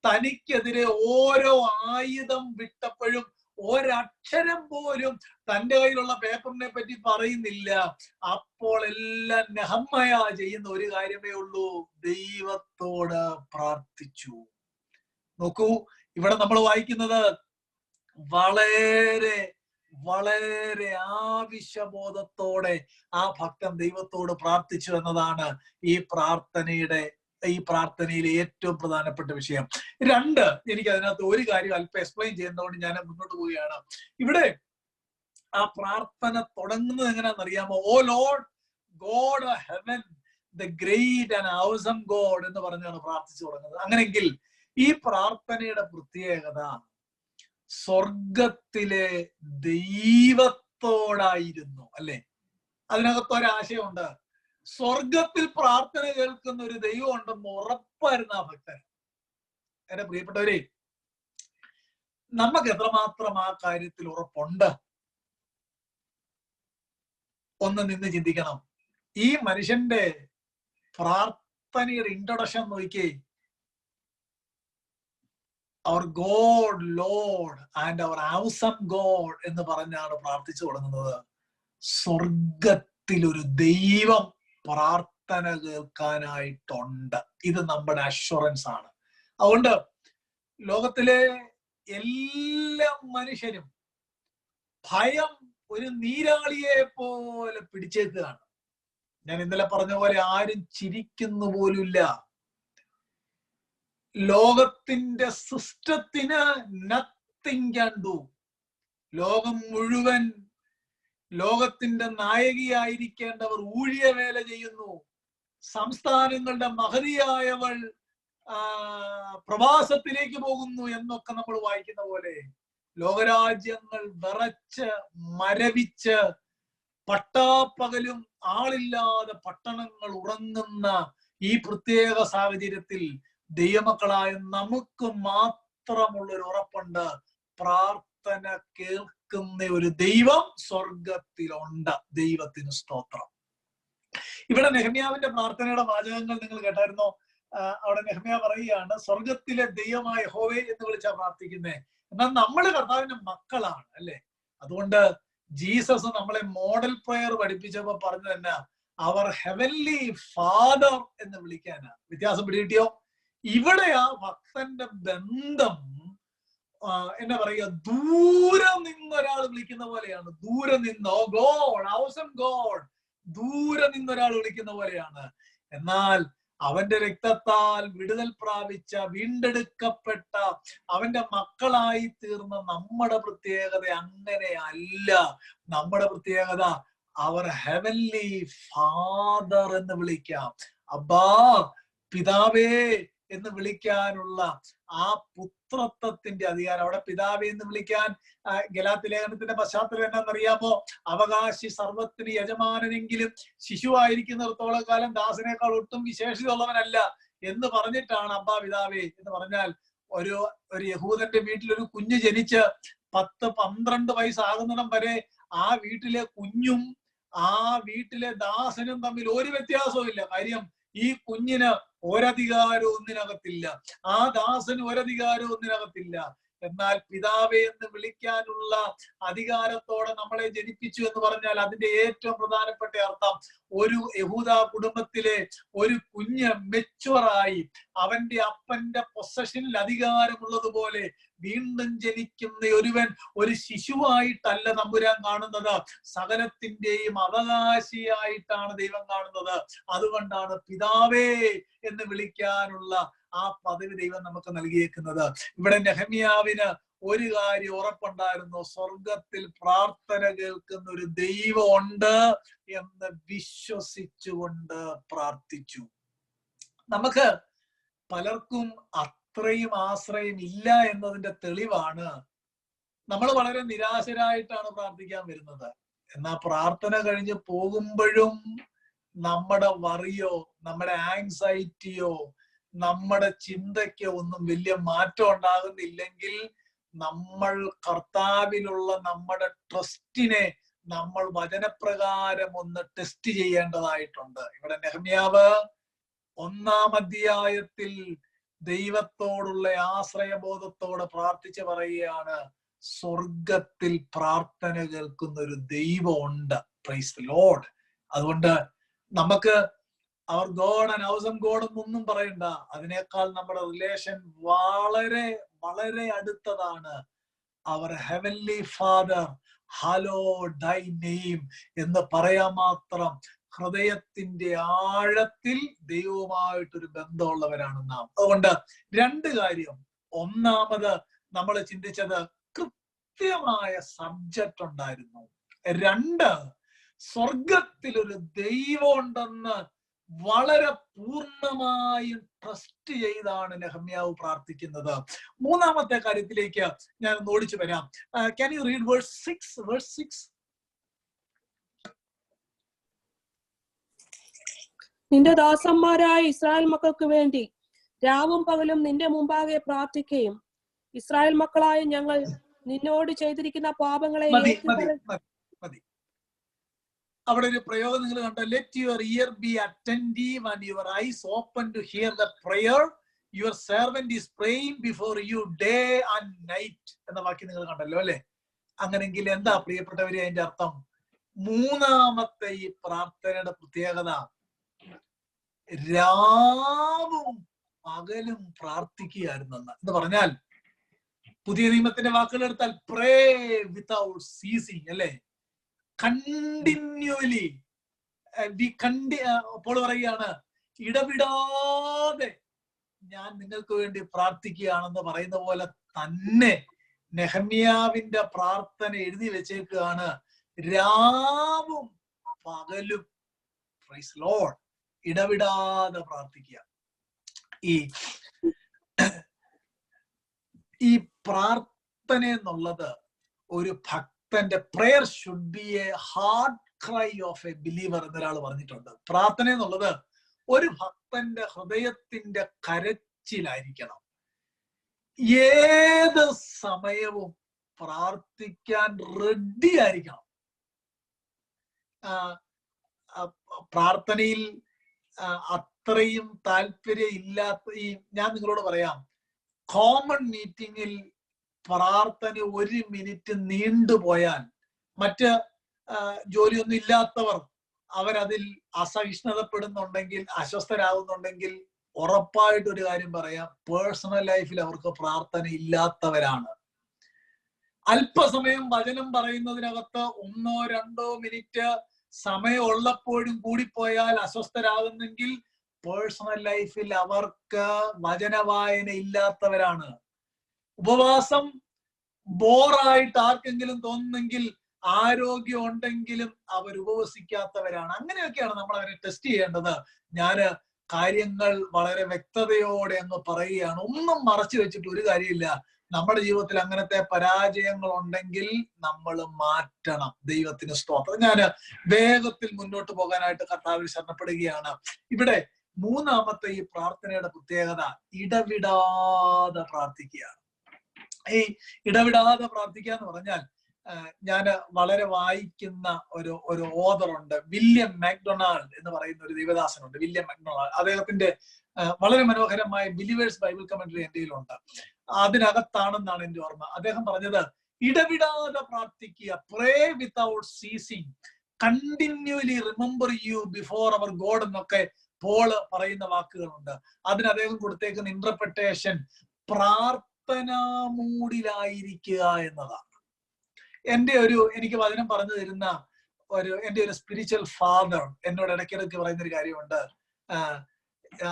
തനിക്കെതിരെ ഓരോ ആയുധം വിട്ടപ്പോഴും ഒരക്ഷരം പോലും തന്റെ കയ്യിലുള്ള പേപ്പറിനെ പറ്റി പറയുന്നില്ല. അപ്പോൾ എല്ലാം നെഹമ്യാ ചെയ്യുന്ന ഒരു കാര്യമേ ഉള്ളൂ, ദൈവത്തോട് പ്രാർത്ഥിച്ചു. നോക്കൂ, ഇവിടെ നമ്മൾ വായിക്കുന്നത് വളരെ വളരെ ആവശ്യബോധത്തോടെ ആ ഭക്തൻ ദൈവത്തോട് പ്രാർത്ഥിച്ചു എന്നതാണ് ഈ പ്രാർത്ഥനയിലെ ഏറ്റവും പ്രധാനപ്പെട്ട വിഷയം. രണ്ട്, എനിക്ക് അതിനകത്ത് ഒരു കാര്യം അല്പം എക്സ്പ്ലെയിൻ ചെയ്യുന്നതുകൊണ്ട് ഞാൻ മുന്നോട്ട് പോവുകയാണ്. ഇവിടെ ആ പ്രാർത്ഥന തുടങ്ങുന്നത് എങ്ങനെയാണെന്നറിയാമോ? O Lord God of heaven, the great and awesome God എന്ന് പറഞ്ഞാണ് പ്രാർത്ഥിച്ചു തുടങ്ങുന്നത്. അങ്ങനെയെങ്കിൽ ഈ പ്രാർത്ഥനയുടെ പ്രത്യേകത സ്വർഗത്തിലെ ദൈവത്തോടായിരുന്നു, അല്ലെ? അതിനകത്തൊരാശയമുണ്ട്. സ്വർഗത്തിൽ പ്രാർത്ഥന കേൾക്കുന്ന ഒരു ദൈവം ഉണ്ടെന്ന് ഉറപ്പായിരുന്നു ആ ഭക്തൻ. എന്റെ പ്രിയപ്പെട്ടവരെ, നമുക്ക് എത്രമാത്രം ആ കാര്യത്തിൽ ഉറപ്പുണ്ട് ഒന്ന് നിന്ന് ചിന്തിക്കണം. ഈ മനുഷ്യന്റെ പ്രാർത്ഥനയുടെ ഇൻട്രൊഡക്ഷൻ നോക്കിയേ. Our God Lord and our awesome God എന്ന് പറഞ്ഞാണ് പ്രാർത്ഥിച്ചു തുടങ്ങുന്നത്. സ്വർഗത്തിൽ ഒരു ദൈവം പ്രാർത്ഥന കേൾക്കാനായിട്ടുണ്ട്. ഇത് നമ്മുടെ അഷ്വറൻസ് ആണ്. അതുകൊണ്ട് ലോകത്തിലെ എല്ലാ മനുഷ്യരും ഭയം ഒരു നീരാളിയെ പോലെ പിടിച്ചേക്കുകയാണ്. ഞാൻ ഇന്നലെ പറഞ്ഞ പോലെ ആരും ചിരിക്കുന്നു പോലുമില്ല. ലോകത്തിന്റെ സിസ്റ്റത്തിന് നത്തിങ് ക്യാൻ ഡു. ലോകം മുഴുവൻ ലോകത്തിന്റെ നായകിയായിരിക്കേണ്ടവർ ഊഴിയവേല ചെയ്യുന്നു. സംസ്ഥാനങ്ങളുടെ മഹതിയായവൾ പ്രവാസത്തിലേക്ക് പോകുന്നു എന്നൊക്കെ നമ്മൾ വായിക്കുന്ന പോലെ ലോകരാജ്യങ്ങൾ വിറച്ച് മരവിച്ച് പട്ടാപ്പകലും ആളില്ലാതെ പട്ടണങ്ങൾ ഉറങ്ങുന്ന ഈ പ്രത്യേക സാഹചര്യത്തിൽ ദൈവമക്കളായ നമുക്ക് മാത്രമുള്ളൊരു ഉറപ്പുണ്ട്. പ്രാർത്ഥന കേൾക്കുന്ന ഒരു ദൈവം സ്വർഗത്തിലുണ്ട്. ദൈവത്തിന് സ്തോത്രം. ഇവിടെ നെഹമ്യാവിന്റെ പ്രാർത്ഥനയുടെ വാചകങ്ങൾ നിങ്ങൾ കേട്ടായിരുന്നോ? അവിടെ നെഹമ്യാ പറയുകയാണ്, സ്വർഗത്തിലെ ദൈവമായ യഹോവേ എന്ന് വിളിച്ചാ പ്രാർത്ഥിക്കുന്നേ. എന്നാൽ നമ്മള് കർത്താവിന്റെ മക്കളാണ്, അല്ലെ? അതുകൊണ്ട് ജീസസ് നമ്മളെ മോഡൽ പ്രയർ പഠിപ്പിച്ചപ്പോ പറഞ്ഞു തന്നെ അവർ ഹെവൻലി ഫാദർ എന്ന് വിളിക്കാനാ. വ്യത്യാസം പിടികിട്ടിയോ? ഇവിടെ ആ ഭക്തന്റെ ബന്ധം എന്നാ പറയുക, ദൂരെ നിന്നൊരാൾ വിളിക്കുന്ന പോലെയാണ്. ദൂരെ നിന്ന്, ഓ ഗോഡ്, awesome ഗോഡ്, ദൂരെ നിന്നൊരാൾ വിളിക്കുന്ന പോലെയാണ്. എന്നാൽ അവന്റെ രക്തത്താൽ വിടുതൽ പ്രാപിച്ച വീണ്ടെടുക്കപ്പെട്ട അവന്റെ മക്കളായി തീർന്ന നമ്മുടെ പ്രത്യേകത അങ്ങനെ അല്ല. നമ്മുടെ പ്രത്യേകത അവർ ഹെവൻലി ഫാദർ എന്ന് വിളിക്കാം. അബ്ബാ, പിതാവേ എന്ന് വിളിക്കാനുള്ള ആ പുത്രത്വത്തിന്റെ അധികാരം. അവിടെ പിതാവേ എന്ന് വിളിക്കാൻ ഗലാത്യ ലേഖനത്തിന്റെ പശ്ചാത്തലം എന്നാണെന്നറിയാമോ? അവകാശി സർവത്തിന് യജമാനെങ്കിലും ശിശുവായിരിക്കുന്നിടത്തോളം കാലം ദാസനേക്കാൾ ഒട്ടും വിശേഷതയുള്ളവനല്ല എന്ന് പറഞ്ഞിട്ടാണ് അബ്ബാ പിതാവേ എന്ന് പറഞ്ഞാൽ. ഒരു യഹൂദന്റെ വീട്ടിൽ ഒരു കുഞ്ഞ് ജനിച്ച് 10-12 വയസ്സാകുന്നിടം വരെ ആ വീട്ടിലെ കുഞ്ഞും ആ വീട്ടിലെ ദാസനും തമ്മിൽ ഒരു വ്യത്യാസവും ഇല്ല. കാര്യം ഈ കുഞ്ഞിന് ഒരധികാരവും ഒന്നിനകത്തില്ല, ആ ദാസന് ഒരധികാരവും ഒന്നിനകത്തില്ല. എന്നാൽ പിതാവേ എന്ന് വിളിക്കാനുള്ള അധികാരത്തോടെ നമ്മളെ ജനിപ്പിച്ചു എന്ന് പറഞ്ഞാൽ അതിന്റെ ഏറ്റവും പ്രധാനപ്പെട്ട അർത്ഥം ഒരു യഹൂദ കുടുംബത്തിലെ ഒരു കുഞ്ഞ് മെച്ചുവറായി അവന്റെ അപ്പന്റെ പൊസഷനിൽ അധികാരമുള്ളതുപോലെ വീണ്ടും ജനിക്കുന്ന ഒരുവൻ ഒരു ശിശുവായിട്ടല്ല തമ്പുരാൻ കാണുന്നത്, സകലത്തിന്റെയും അവകാശിയായിട്ടാണ് ദൈവം കാണുന്നത്. അതുകൊണ്ടാണ് പിതാവേ എന്ന് വിളിക്കാനുള്ള ആ പദവി ദൈവം നമുക്ക് നൽകിയേക്കുന്നത്. ഇവിടെ നെഹമ്യാവിന് ഒരു കാര്യം ഉറപ്പുണ്ടായിരുന്നു, സ്വർഗത്തിൽ പ്രാർത്ഥന കേൾക്കുന്ന ഒരു ദൈവം ഉണ്ട് എന്ന് വിശ്വസിച്ചുകൊണ്ട് പ്രാർത്ഥിച്ചു. നമുക്ക് പലർക്കും അത്രയും ആശ്രയം ഇല്ല എന്നതിന്റെ തെളിവാണ് നമ്മൾ വളരെ നിരാശരായിട്ടാണ് പ്രാർത്ഥിക്കാൻ വരുന്നത്. എന്നാൽ പ്രാർത്ഥന കഴിഞ്ഞ് പോകുമ്പോഴും നമ്മുടെ വറിയോ നമ്മുടെ ആങ്സൈറ്റിയോ നമ്മുടെ ചിന്തയ്ക്കോ ഒന്നും വലിയ മാറ്റം ഉണ്ടാകുന്നില്ലെങ്കിൽ നമ്മൾ കർത്താവിലുള്ള നമ്മുടെ ട്രസ്റ്റിനെ നമ്മൾ വചനപ്രകാരം ഒന്ന് ടെസ്റ്റ് ചെയ്യേണ്ടതായിട്ടുണ്ട്. ഇവിടെ നെഹമ്യാവ് 1-ാം അധ്യായത്തിൽ ദൈവത്തോടുള്ള ആശ്രയബോധത്തോടെ പ്രാർത്ഥിച്ച് പറയുകയാണ്, സ്വർഗത്തിൽ പ്രാർത്ഥന കേൾക്കുന്ന ഒരു ദൈവം ഉണ്ട്. Praise the Lord. അതുകൊണ്ട് നമുക്ക് അവർ ഗോഡ് ആൻഡ് awesome God എന്നൊന്നും പറയണ്ട, അതിനേക്കാൾ നമ്മുടെ റിലേഷൻ വളരെ വളരെ അടുത്തതാണ്. അവർ ഹെവൻലി ഫാദർ ഹലോഡ് ദൈ നെയിം എന്ന് പറയാൻ മാത്രം ഹൃദയത്തിന്റെ ആഴത്തിൽ ദൈവവുമായിട്ടൊരു ബന്ധമുള്ളവരാണ് നാം. അതുകൊണ്ട് 2 കാര്യം. ഒന്നാമത് നമ്മൾ ചിന്തിച്ചത് കൃത്യമായ സബ്ജക്റ്റ് ഉണ്ടായിരുന്നു. 2, സ്വർഗത്തിൽ ഒരു ദൈവം ഉണ്ടെന്ന് വളരെ പൂർണ്ണമായും ട്രസ്റ്റ് ചെയ്താണ് നെഹമ്യാവ് പ്രാർത്ഥിക്കുന്നത്. 3-ാമത്തെ കാര്യത്തിലേക്ക് ഞാൻ ഒന്ന് ഓടിച്ചു വരാം. Can you read verse 6? നിന്റെ ദാസന്മാരായ ഇസ്രായേൽ മക്കൾക്ക് വേണ്ടി രാവും പകലും നിന്റെ മുമ്പാകെ പ്രാർത്ഥിക്കുകയും ഇസ്രായേൽ മക്കളായ ഞങ്ങൾ നിന്നോട് ചെയ്തിരിക്കുന്ന പാപങ്ങളെ അവിടെ ഒരു പ്രയോഗം നിങ്ങൾ കണ്ടോ, let your ear be attentive and your eyes open to hear the prayer your servant is praying before you day and night എന്ന വാക്യം നിങ്ങൾ കണ്ടല്ലോ അല്ലെ. അങ്ങനെങ്കിൽ എന്താ പ്രിയപ്പെട്ടവരെ അതിന്റെ അർത്ഥം? 3-ാമത്തെ ഈ പ്രാർത്ഥനയുടെ പ്രത്യേകത രാവും പകലും പ്രാർത്ഥിക്കുകയായിരുന്നെന്ന്. എന്ന് പറഞ്ഞാൽ പുതിയ നിയമത്തിന്റെ വാക്കുകൾ എടുത്താൽ പ്രേ വിത്തൗട്ട് സീസിങ് അല്ലെ, കണ്ടിന്യൂലി. അപ്പോൾ പറയുകയാണ് ഇടവിടാതെ ഞാൻ നിങ്ങൾക്ക് വേണ്ടി പ്രാർത്ഥിക്കുകയാണെന്ന് പറയുന്ന പോലെ തന്നെ നെഹമ്യാവിന്റെ പ്രാർത്ഥന എഴുതി വെച്ചേക്കുകയാണ്, രാവും പകലും പ്രൈസ് ലോർഡ് ഇടവിടാതെ പ്രാർത്ഥിക്കുക. ഈ പ്രാർത്ഥന എന്നുള്ളത് ഒരു ഭക്തന്റെ prayer should be a heart cry of a believer എന്നൊരാൾ പറഞ്ഞിട്ടുണ്ട്. പ്രാർത്ഥന എന്നുള്ളത് ഒരു ഭക്തന്റെ ഹൃദയത്തിന്റെ കരച്ചിലായിരിക്കണം. ഏത് സമയവും പ്രാർത്ഥിക്കാൻ റെഡി ആയിരിക്കണം. പ്രാർത്ഥനയിൽ അത്രയും താല്പര്യം ഇല്ലാത്ത ഞാൻ നിങ്ങളോട് പറയാം, കോമൺ മീറ്റിംഗിൽ പ്രാർത്ഥന 1 മിനിറ്റ് നീണ്ടുപോയാൽ മറ്റ് ജോലിയൊന്നും ഇല്ലാത്തവർ അവരതിൽ അസഹിഷ്ണുതപ്പെടുന്നുണ്ടെങ്കിൽ, അസ്വസ്ഥരാകുന്നുണ്ടെങ്കിൽ ഉറപ്പായിട്ടൊരു കാര്യം പറയാം, പേഴ്സണൽ ലൈഫിൽ അവർക്ക് പ്രാർത്ഥന ഇല്ലാത്തവരാണ്. അല്പസമയം വചനം പറയുന്നതിനകത്ത് 1-2 മിനിറ്റ് സമയമുള്ളപ്പോഴും കൂടിപ്പോയാൽ അസ്വസ്ഥരാകുന്നെങ്കിൽ പേഴ്സണൽ ലൈഫിൽ അവർക്ക് വചനവായന ഇല്ലാത്തവരാണ്. ഉപവാസം ബോറായിട്ട് ആർക്കെങ്കിലും തോന്നുന്നെങ്കിൽ ആരോഗ്യം ഉണ്ടെങ്കിലും അവർ ഉപവസിക്കാത്തവരാണ്. അങ്ങനെയൊക്കെയാണ് നമ്മൾ അവരെ ടെസ്റ്റ് ചെയ്യേണ്ടത്. ഞാന് കാര്യങ്ങൾ വളരെ വ്യക്തതയോടെ അങ്ങ് പറയുകയാണ്, ഒന്നും മറച്ചു വെച്ചിട്ട് ഒരു കാര്യമില്ല. നമ്മുടെ ജീവിതത്തിൽ അങ്ങനത്തെ പരാജയങ്ങൾ ഉണ്ടെങ്കിൽ നമ്മൾ മാറ്റണം. ദൈവത്തിന് സ്തോത്രം. ഞാൻ വേഗത്തിൽ മുന്നോട്ട് പോകാനായിട്ട് കർത്താവിൽ ശരണപ്പെടുകയാണ്. ഇവിടെ 3-ാമത്തെ ഈ പ്രാർത്ഥനയുടെ പ്രത്യേകത ഇടവിടാതെ പ്രാർത്ഥിക്കുകയാണ്. ഈ ഇടവിടാതെ പ്രാർത്ഥിക്കുക എന്ന് പറഞ്ഞാൽ ഞാൻ വളരെ വായിക്കുന്ന ഒരു ഓതർ ഉണ്ട്, വില്യം മാക്ഡൊണാൾഡ് എന്ന് പറയുന്ന ഒരു ദൈവദാസനുണ്ട്. വില്യം മാക്ഡൊണാൾഡ്, അദ്ദേഹത്തിന്റെ വളരെ മനോഹരമായ ബിലീവേഴ്സ് ബൈബിൾ കമന്ററി എൻ്റെ കയ്യിലുണ്ട്. അതിനകത്താണെന്നാണ് എൻ്റെ ഓർമ്മ. അദ്ദേഹം പറഞ്ഞത് ഇടവിടാതെ പ്രാർത്ഥിക്കുക, pray without ceasing, continually remember you before our God എന്നൊക്കെ പോള് പറയുന്ന വാക്കുകളുണ്ട്. അതിന് അദ്ദേഹം കൊടുത്തേക്കുന്ന ഇന്റർപ്രിട്ടേഷൻ, മൂഡിലായിരിക്കുക എന്നതാണ്. എനിക്ക് വചനം പറഞ്ഞു തരുന്ന എൻ്റെ ഒരു സ്പിരിച്വൽ ഫാദർ എന്നോട് ഇടയ്ക്കിടയ്ക്ക് പറയുന്നൊരു കാര്യമുണ്ട്.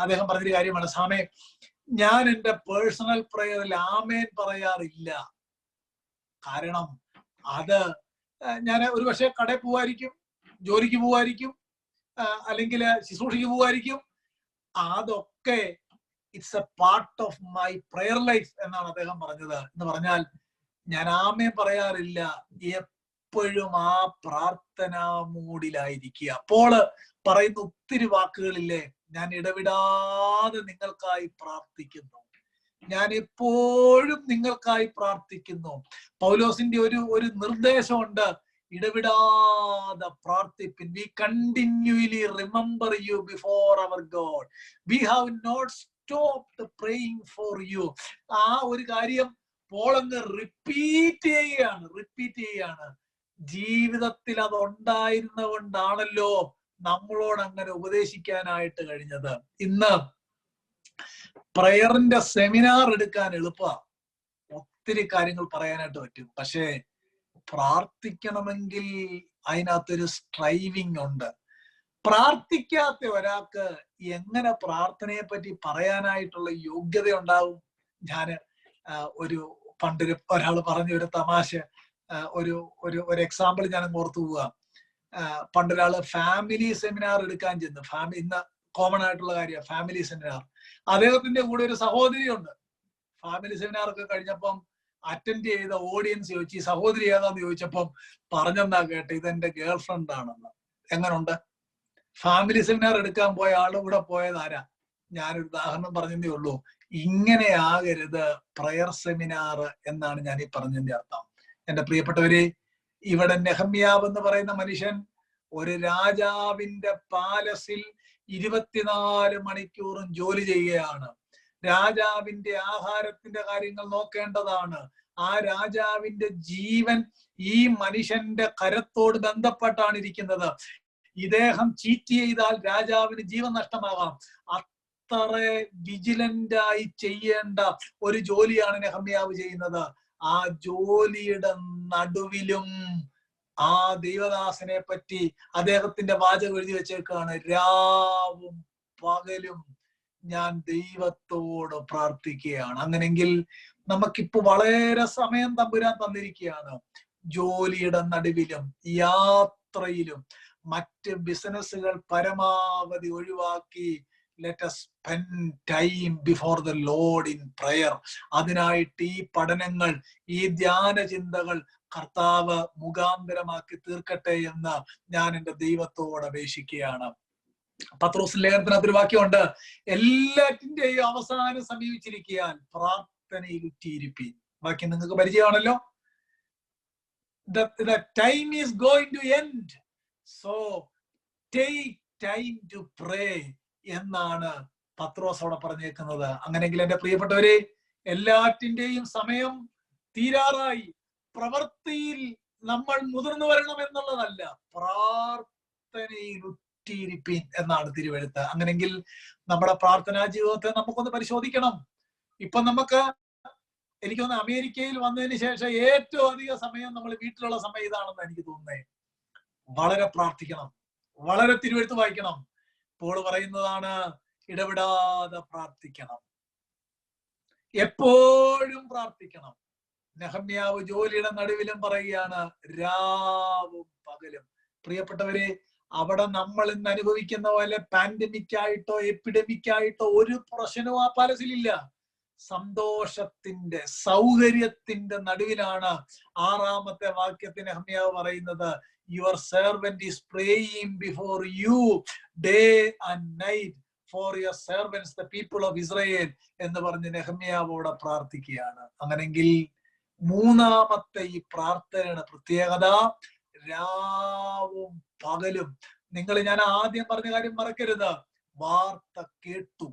അദ്ദേഹം പറഞ്ഞൊരു കാര്യമാണ്, സാമേ, ഞാൻ എൻ്റെ പേഴ്സണൽ പ്രയറിൽ ആമേൻ പറയാറില്ല. കാരണം അത് ഞാൻ ഒരു പക്ഷേ കടയിൽ പോവായിരിക്കും, ജോലിക്ക് പോവായിരിക്കും, അല്ലെങ്കിൽ ശുശ്രൂഷയ്ക്ക് പോവായിരിക്കും. അതൊക്കെ it's a part of my prayer life എന്നാണ് അദ്ദേഹം പറഞ്ഞത്. എന്ന് പറഞ്ഞാൽ ഞാൻ ആമേൻ പറയാറില്ല, എപ്പോഴും ആ പ്രാർത്ഥനാ മൂഡിലായിരിക്കുക. അപ്പോൾ പറയുന്ന ഒത്തിരി വാക്കുകളില്ലേ, ഞാൻ ഇടവിടാതെ നിങ്ങൾക്കായി പ്രാർത്ഥിക്കുന്നു, ഞാൻ എപ്പോഴും നിങ്ങൾക്കായി പ്രാർത്ഥിക്കുന്നു. പൗലോസിന്റെ ഒരു നിർദ്ദേശമുണ്ട്, ഇടവിടാതെ പ്രാർത്ഥിപ്പിൻ. We continually remember you before our God. We have not stopped praying for you. ആ ഒരു കാര്യം പോളങ്ങ് റിപ്പീറ്റ് ചെയ്യുകയാണ്. ജീവിതത്തിൽ അത് ഉണ്ടായിരുന്ന കൊണ്ടാണല്ലോ നമ്മളോട് അങ്ങനെ ഉപദേശിക്കാനായിട്ട് കഴിഞ്ഞത്. ഇന്ന് പ്രയറിന്റെ സെമിനാർ എടുക്കാൻ എളുപ്പമാണ്, ഒത്തിരി കാര്യങ്ങൾ പറയാനായിട്ട് പറ്റും. പക്ഷേ പ്രാർത്ഥിക്കണമെങ്കിൽ അതിനകത്തൊരു സ്ട്രൈവിങ് ഉണ്ട്. പ്രാർത്ഥിക്കാത്ത ഒരാൾക്ക് എങ്ങനെ പ്രാർത്ഥനയെ പറ്റി പറയാനായിട്ടുള്ള യോഗ്യത ഉണ്ടാവും? ഞാന് ഒരാൾ പറഞ്ഞ ഒരു തമാശ, ഒരു എക്സാമ്പിൾ ഞാൻ ഓർത്തു പോവുക. പണ്ടൊരാള് ഫാമിലി സെമിനാർ എടുക്കാൻ ചെന്നു. ഇന്ന് കോമൺ ആയിട്ടുള്ള കാര്യമാണ് ഫാമിലി സെമിനാർ. അദ്ദേഹത്തിന്റെ കൂടെ ഒരു സഹോദരിയുണ്ട്. ഫാമിലി സെമിനാർ ഒക്കെ കഴിഞ്ഞപ്പം അറ്റൻഡ് ചെയ്ത ഓഡിയൻസ് ചോദിച്ചു, ഈ സഹോദരി ഏതാന്ന് ചോദിച്ചപ്പം പറഞ്ഞെന്നാ കേട്ടെ, ഇതെന്റെ ഗേൾ ഫ്രണ്ട് ആണെന്ന്. എങ്ങനുണ്ട്? ഫാമിലി സെമിനാർ എടുക്കാൻ പോയ ആളുടെ കൂടെ പോയതാരാ? ഞാനൊരു ഉദാഹരണം പറഞ്ഞതേ ഉള്ളൂ. ഇങ്ങനെ ആകരുത് പ്രയർ സെമിനാർ എന്നാണ് ഞാൻ ഈ പറഞ്ഞതിന്റെ അർത്ഥം. എന്റെ പ്രിയപ്പെട്ടവരെ, ഇവിടെ നെഹമ്യാവ് എന്ന് പറയുന്ന മനുഷ്യൻ ഒരു രാജാവിന്റെ പാലസിൽ 24 മണിക്കൂറും ജോലി ചെയ്യുകയാണ്. രാജാവിന്റെ ആഹാരത്തിന്റെ കാര്യങ്ങൾ നോക്കേണ്ടതാണ്. ആ രാജാവിന്റെ ജീവൻ ഈ മനുഷ്യന്റെ കരത്തോട് ബന്ധപ്പെട്ടാണ് ഇരിക്കുന്നത്. ഇദ്ദേഹം ചീറ്റ് ചെയ്താൽ രാജാവിന് ജീവൻ നഷ്ടമാകാം. അത്ര വിജിലന്റായി ചെയ്യേണ്ട ഒരു ജോലിയാണ് നെഹമ്യാവ് ചെയ്യുന്നത്. ആ ജോലിയുടെ നടുവിലും ആ ദൈവദാസനെ പറ്റി അദ്ദേഹത്തിന്റെ വാചകം എഴുതി വെച്ചേക്കാണ്, രാവും പകലും ഞാൻ ദൈവത്തോട് പ്രാർത്ഥിക്കുകയാണ്. അങ്ങനെങ്കിൽ നമുക്കിപ്പോ വളരെ സമയം തമ്പുരാൻ തന്നിരിക്കുകയാണ്. ജോലിയുടെ നടുവിലും യാത്രയിലും മറ്റ് ബിസിനസ്സുകൾ പരമാവധി ഒഴിവാക്കി let us spend time before the Lord in prayer. അതിനായിട്ട് ഈ പഠനങ്ങൾ, ഈ ധ്യാന ചിന്തകൾ കർത്താവ് മുഖാന്തരമാക്കി തീർക്കട്ടെ എന്ന് ഞാൻ എൻ്റെ ദൈവത്തോട് അപേക്ഷിക്കുകയാണ്. പത്രോസ് ലേഖനത്തിനകത്തൊരു വാക്യമുണ്ട്, എല്ലാറ്റിന്റെയും അവസാനം സമീപിച്ചിരിക്കാൻ പ്രാർത്ഥനയിൽ ഉറ്റിയിരിപ്പീൻ. വാക്യം നിങ്ങൾക്ക് പരിചയമാണല്ലോ. The time is going to end, so take time to pray എന്നാണ് പത്രോസ് അവിടെ പറഞ്ഞേക്കുന്നത്. അങ്ങനെയെങ്കിൽ എൻ്റെ പ്രിയപ്പെട്ടവരെ, എല്ലാറ്റിന്റെയും സമയം തീരാറായി. പ്രവൃത്തിയിൽ നമ്മൾ മുതിർന്നു വരണം എന്നുള്ളതല്ല, പ്രാർത്ഥനയിൽ ഉറ്റിയിരിപ്പീൻ എന്നാണ് തിരുവെഴുത്ത്. അങ്ങനെങ്കിൽ നമ്മുടെ പ്രാർത്ഥനാ ജീവിതത്തെ നമുക്കൊന്ന് പരിശോധിക്കണം. ഇപ്പൊ എനിക്കൊന്ന് അമേരിക്കയിൽ വന്നതിന് ശേഷം ഏറ്റവും അധികം സമയം നമ്മൾ വീട്ടിലുള്ള സമയം ഇതാണെന്ന് എനിക്ക് തോന്നുന്നത്. വളരെ പ്രാർത്ഥിക്കണം, വളരെ തിരുവെഴുത്ത് വായിക്കണം. ഇപ്പോൾ പറയുന്നതാണ്, ഇടവിടാതെ പ്രാർത്ഥിക്കണം, എപ്പോഴും പ്രാർത്ഥിക്കണം. നെഹമ്യാവ് ജോലിയുടെ നടുവിലും പറയുകയാണ്, രാവും പകലും. പ്രിയപ്പെട്ടവരെ, അവിടെ നമ്മൾ ഇന്ന് അനുഭവിക്കുന്ന പോലെ പാൻഡമിക് ആയിട്ടോ എപ്പിഡമിക് ആയിട്ടോ ഒരു പ്രശ്നവും ആ പാലസിലില്ല. സന്തോഷത്തിന്റെ, സൗകര്യത്തിന്റെ നടുവിലാണ് 6ാമത്തെ വാക്യത്തിന് നെഹമ്യാവ് പറയുന്നത്, your servant is praying before you day and night for your servants the people of Israel എന്ന് പറഞ്ഞ് നെഹമ്യാവോട് പ്രാർത്ഥിക്കുകയാണ്. അങ്ങനെങ്കിൽ 3ാമത്തെ ഈ പ്രാർത്ഥനയുടെ പ്രത്യേകത രാവും പകലും. ഞാൻ ആദ്യം പറഞ്ഞ കാര്യം മറക്കരുത്. വാർത്ത കേട്ടു,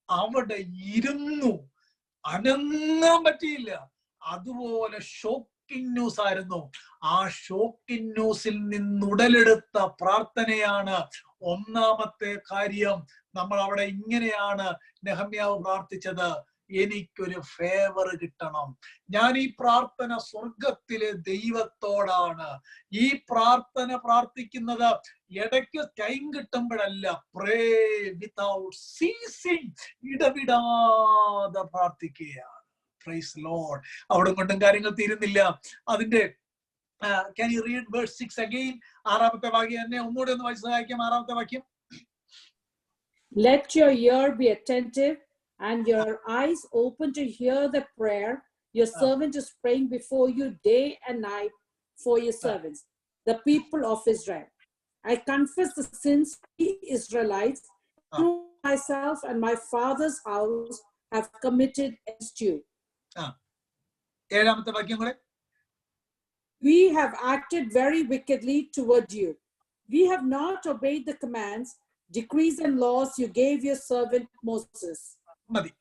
അവിടെ ഇരുന്നു, അനങ്ങാൻ പറ്റിയില്ല. അതുപോലെ ഷോക്കിംഗ് ന്യൂസ് ആയിരുന്നു. ആ ഷോക്കിംഗ് ന്യൂസിൽ നിന്നുടലെടുത്ത പ്രാർത്ഥനയാണ് 1ാമത്തെ കാര്യം. നമ്മൾ അവിടെ ഇങ്ങനെയാണ് നെഹമ്യാവ് പ്രാർത്ഥിച്ചത്, എനിക്കൊരു ഫേവർ കിട്ടണം. ഞാൻ ഈ പ്രാർത്ഥന സ്വർഗത്തിലെ ദൈവത്തോടാണ്. ഈ പ്രാർത്ഥന പ്രാർത്ഥിക്കുന്നത് ഇടയ്ക്ക് ടൈം കിട്ടുമ്പോഴല്ല, പ്രേ വിതൗട്ട് സീസിങ്, ഇടവിടാതെ പ്രാർത്ഥിക്കുകയാണ്. Praise Lord. അവിടെ കൊണ്ടും കാര്യങ്ങൾ തീരുന്നില്ല. അതിന്റെ can you read verse 6 again? ആറാമത്തെ വാക്യം എന്നെ ഒന്നുകൂടെ ഒന്ന് വായിച്ച് സഹായിക്കാം. ആറാമത്തെ വാക്യം. Let your ear be attentive and your eyes open to hear the prayer your servant is praying before you day and night for your servants, the people of Israel. I confess the sins of the Israelites through myself and my father's house have committed against you. ഏഴാമത്തെ വാക്യം കൂടെ. We have acted very wickedly toward you. We have not obeyed the commands, decrees and laws you gave your servant Moses. മതി.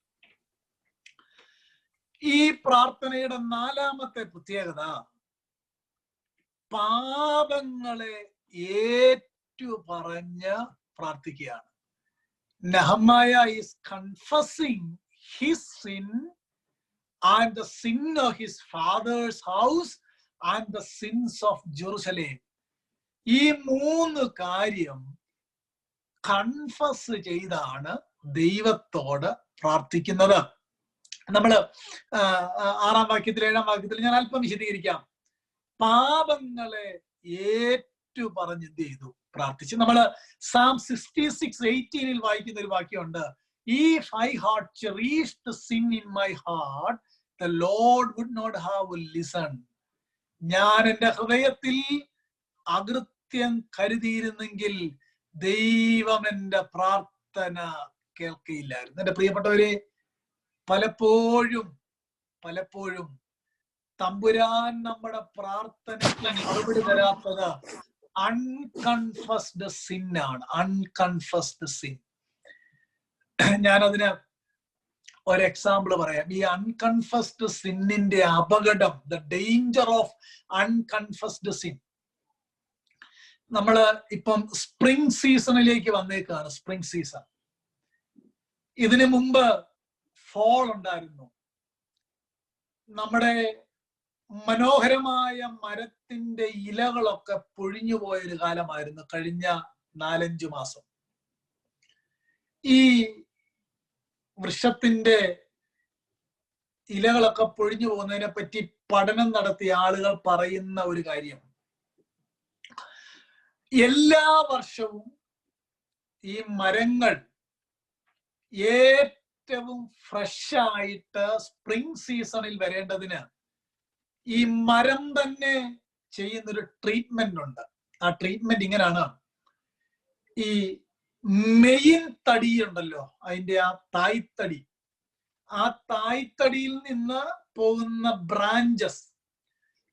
ഈ പ്രാർത്ഥനയുടെ നാലാമത്തെ പ്രത്യേകത പാപങ്ങളെ ഏറ്റുപറഞ്ഞ് പ്രാർത്ഥിക്കുകയാണ്. നെഹമ്യായ is confessing his sin and the sin of his father's house and the sins of Jerusalem. ഈ മൂന്ന് കാര്യം കൺഫസ് ചെയ്താണ് ദൈവത്തോട് പ്രാർത്ഥിക്കുന്നത്. നമ്മള് ആറാം വാക്യത്തിൽ ഏഴാം വാക്യത്തിൽ ഞാൻ അല്പം വിശദീകരിക്കാം. പാപങ്ങളെ ഏറ്റുപറഞ്ഞ് എന്ത് ചെയ്തു? പ്രാർത്ഥിച്ചു. നമ്മള് Psalm 66:18 വായിക്കുന്ന ഒരു വാക്യമുണ്ട്. If I had cherished sin in my heart, the Lord would not have listened. ഞാൻ എൻ്റെ ഹൃദയത്തിൽ അകൃത്യം കരുതിയിരുന്നെങ്കിൽ ദൈവം എൻ്റെ പ്രാർത്ഥന കേൾക്കയില്ലായിരുന്നു. എൻ്റെ പ്രിയപ്പെട്ടവരെ, പലപ്പോഴും തമ്പുരാൻ നമ്മുടെ പ്രാർത്ഥനയ്ക്ക് മറുപടി തരാത്തത് അൺകൺഫസ്ഡ് സിൻ ആണ്. Unconfessed sin. ഞാനതിന് ഒരു എക്സാമ്പിൾ പറയാം. ഈ അൺകൺഫസ്ഡ് സിന്നിന്റെ അപകടം, the danger of unconfessed sin. നമ്മള് ഇപ്പം സ്പ്രിംഗ് സീസണിലേക്ക് വന്നേക്കാണ്. Spring season. ഇതിനു മുമ്പ് ഫോൾ ഉണ്ടായിരുന്നു. നമ്മുടെ മനോഹരമായ മരത്തിന്റെ ഇലകളൊക്കെ പൊഴിഞ്ഞു പോയൊരു കാലമായിരുന്നു കഴിഞ്ഞ 4-5 മാസം. ഈ വൃക്ഷത്തിന്റെ ഇലകളൊക്കെ പൊഴിഞ്ഞു പോകുന്നതിനെ പറ്റി പഠനം നടത്തിയ ആളുകൾ പറയുന്ന ഒരു കാര്യം, എല്ലാ വർഷവും ഈ മരങ്ങൾ ഏറ്റവും ഫ്രഷ് ആയിട്ട് സ്പ്രിംഗ് സീസണിൽ വരേണ്ടതിന് ഈ മരം തന്നെ ചെയ്യുന്നൊരു ട്രീറ്റ്മെന്റ് ഉണ്ട്. ആ ട്രീറ്റ്മെന്റ് ഇങ്ങനെയാണ്. ഈ മെയിൻ തടി ഉണ്ടല്ലോ, അതിന്റെ ആ തായ്തടി, ആ തായ്തടിയിൽ നിന്ന് പോകുന്ന ബ്രാഞ്ചസ്,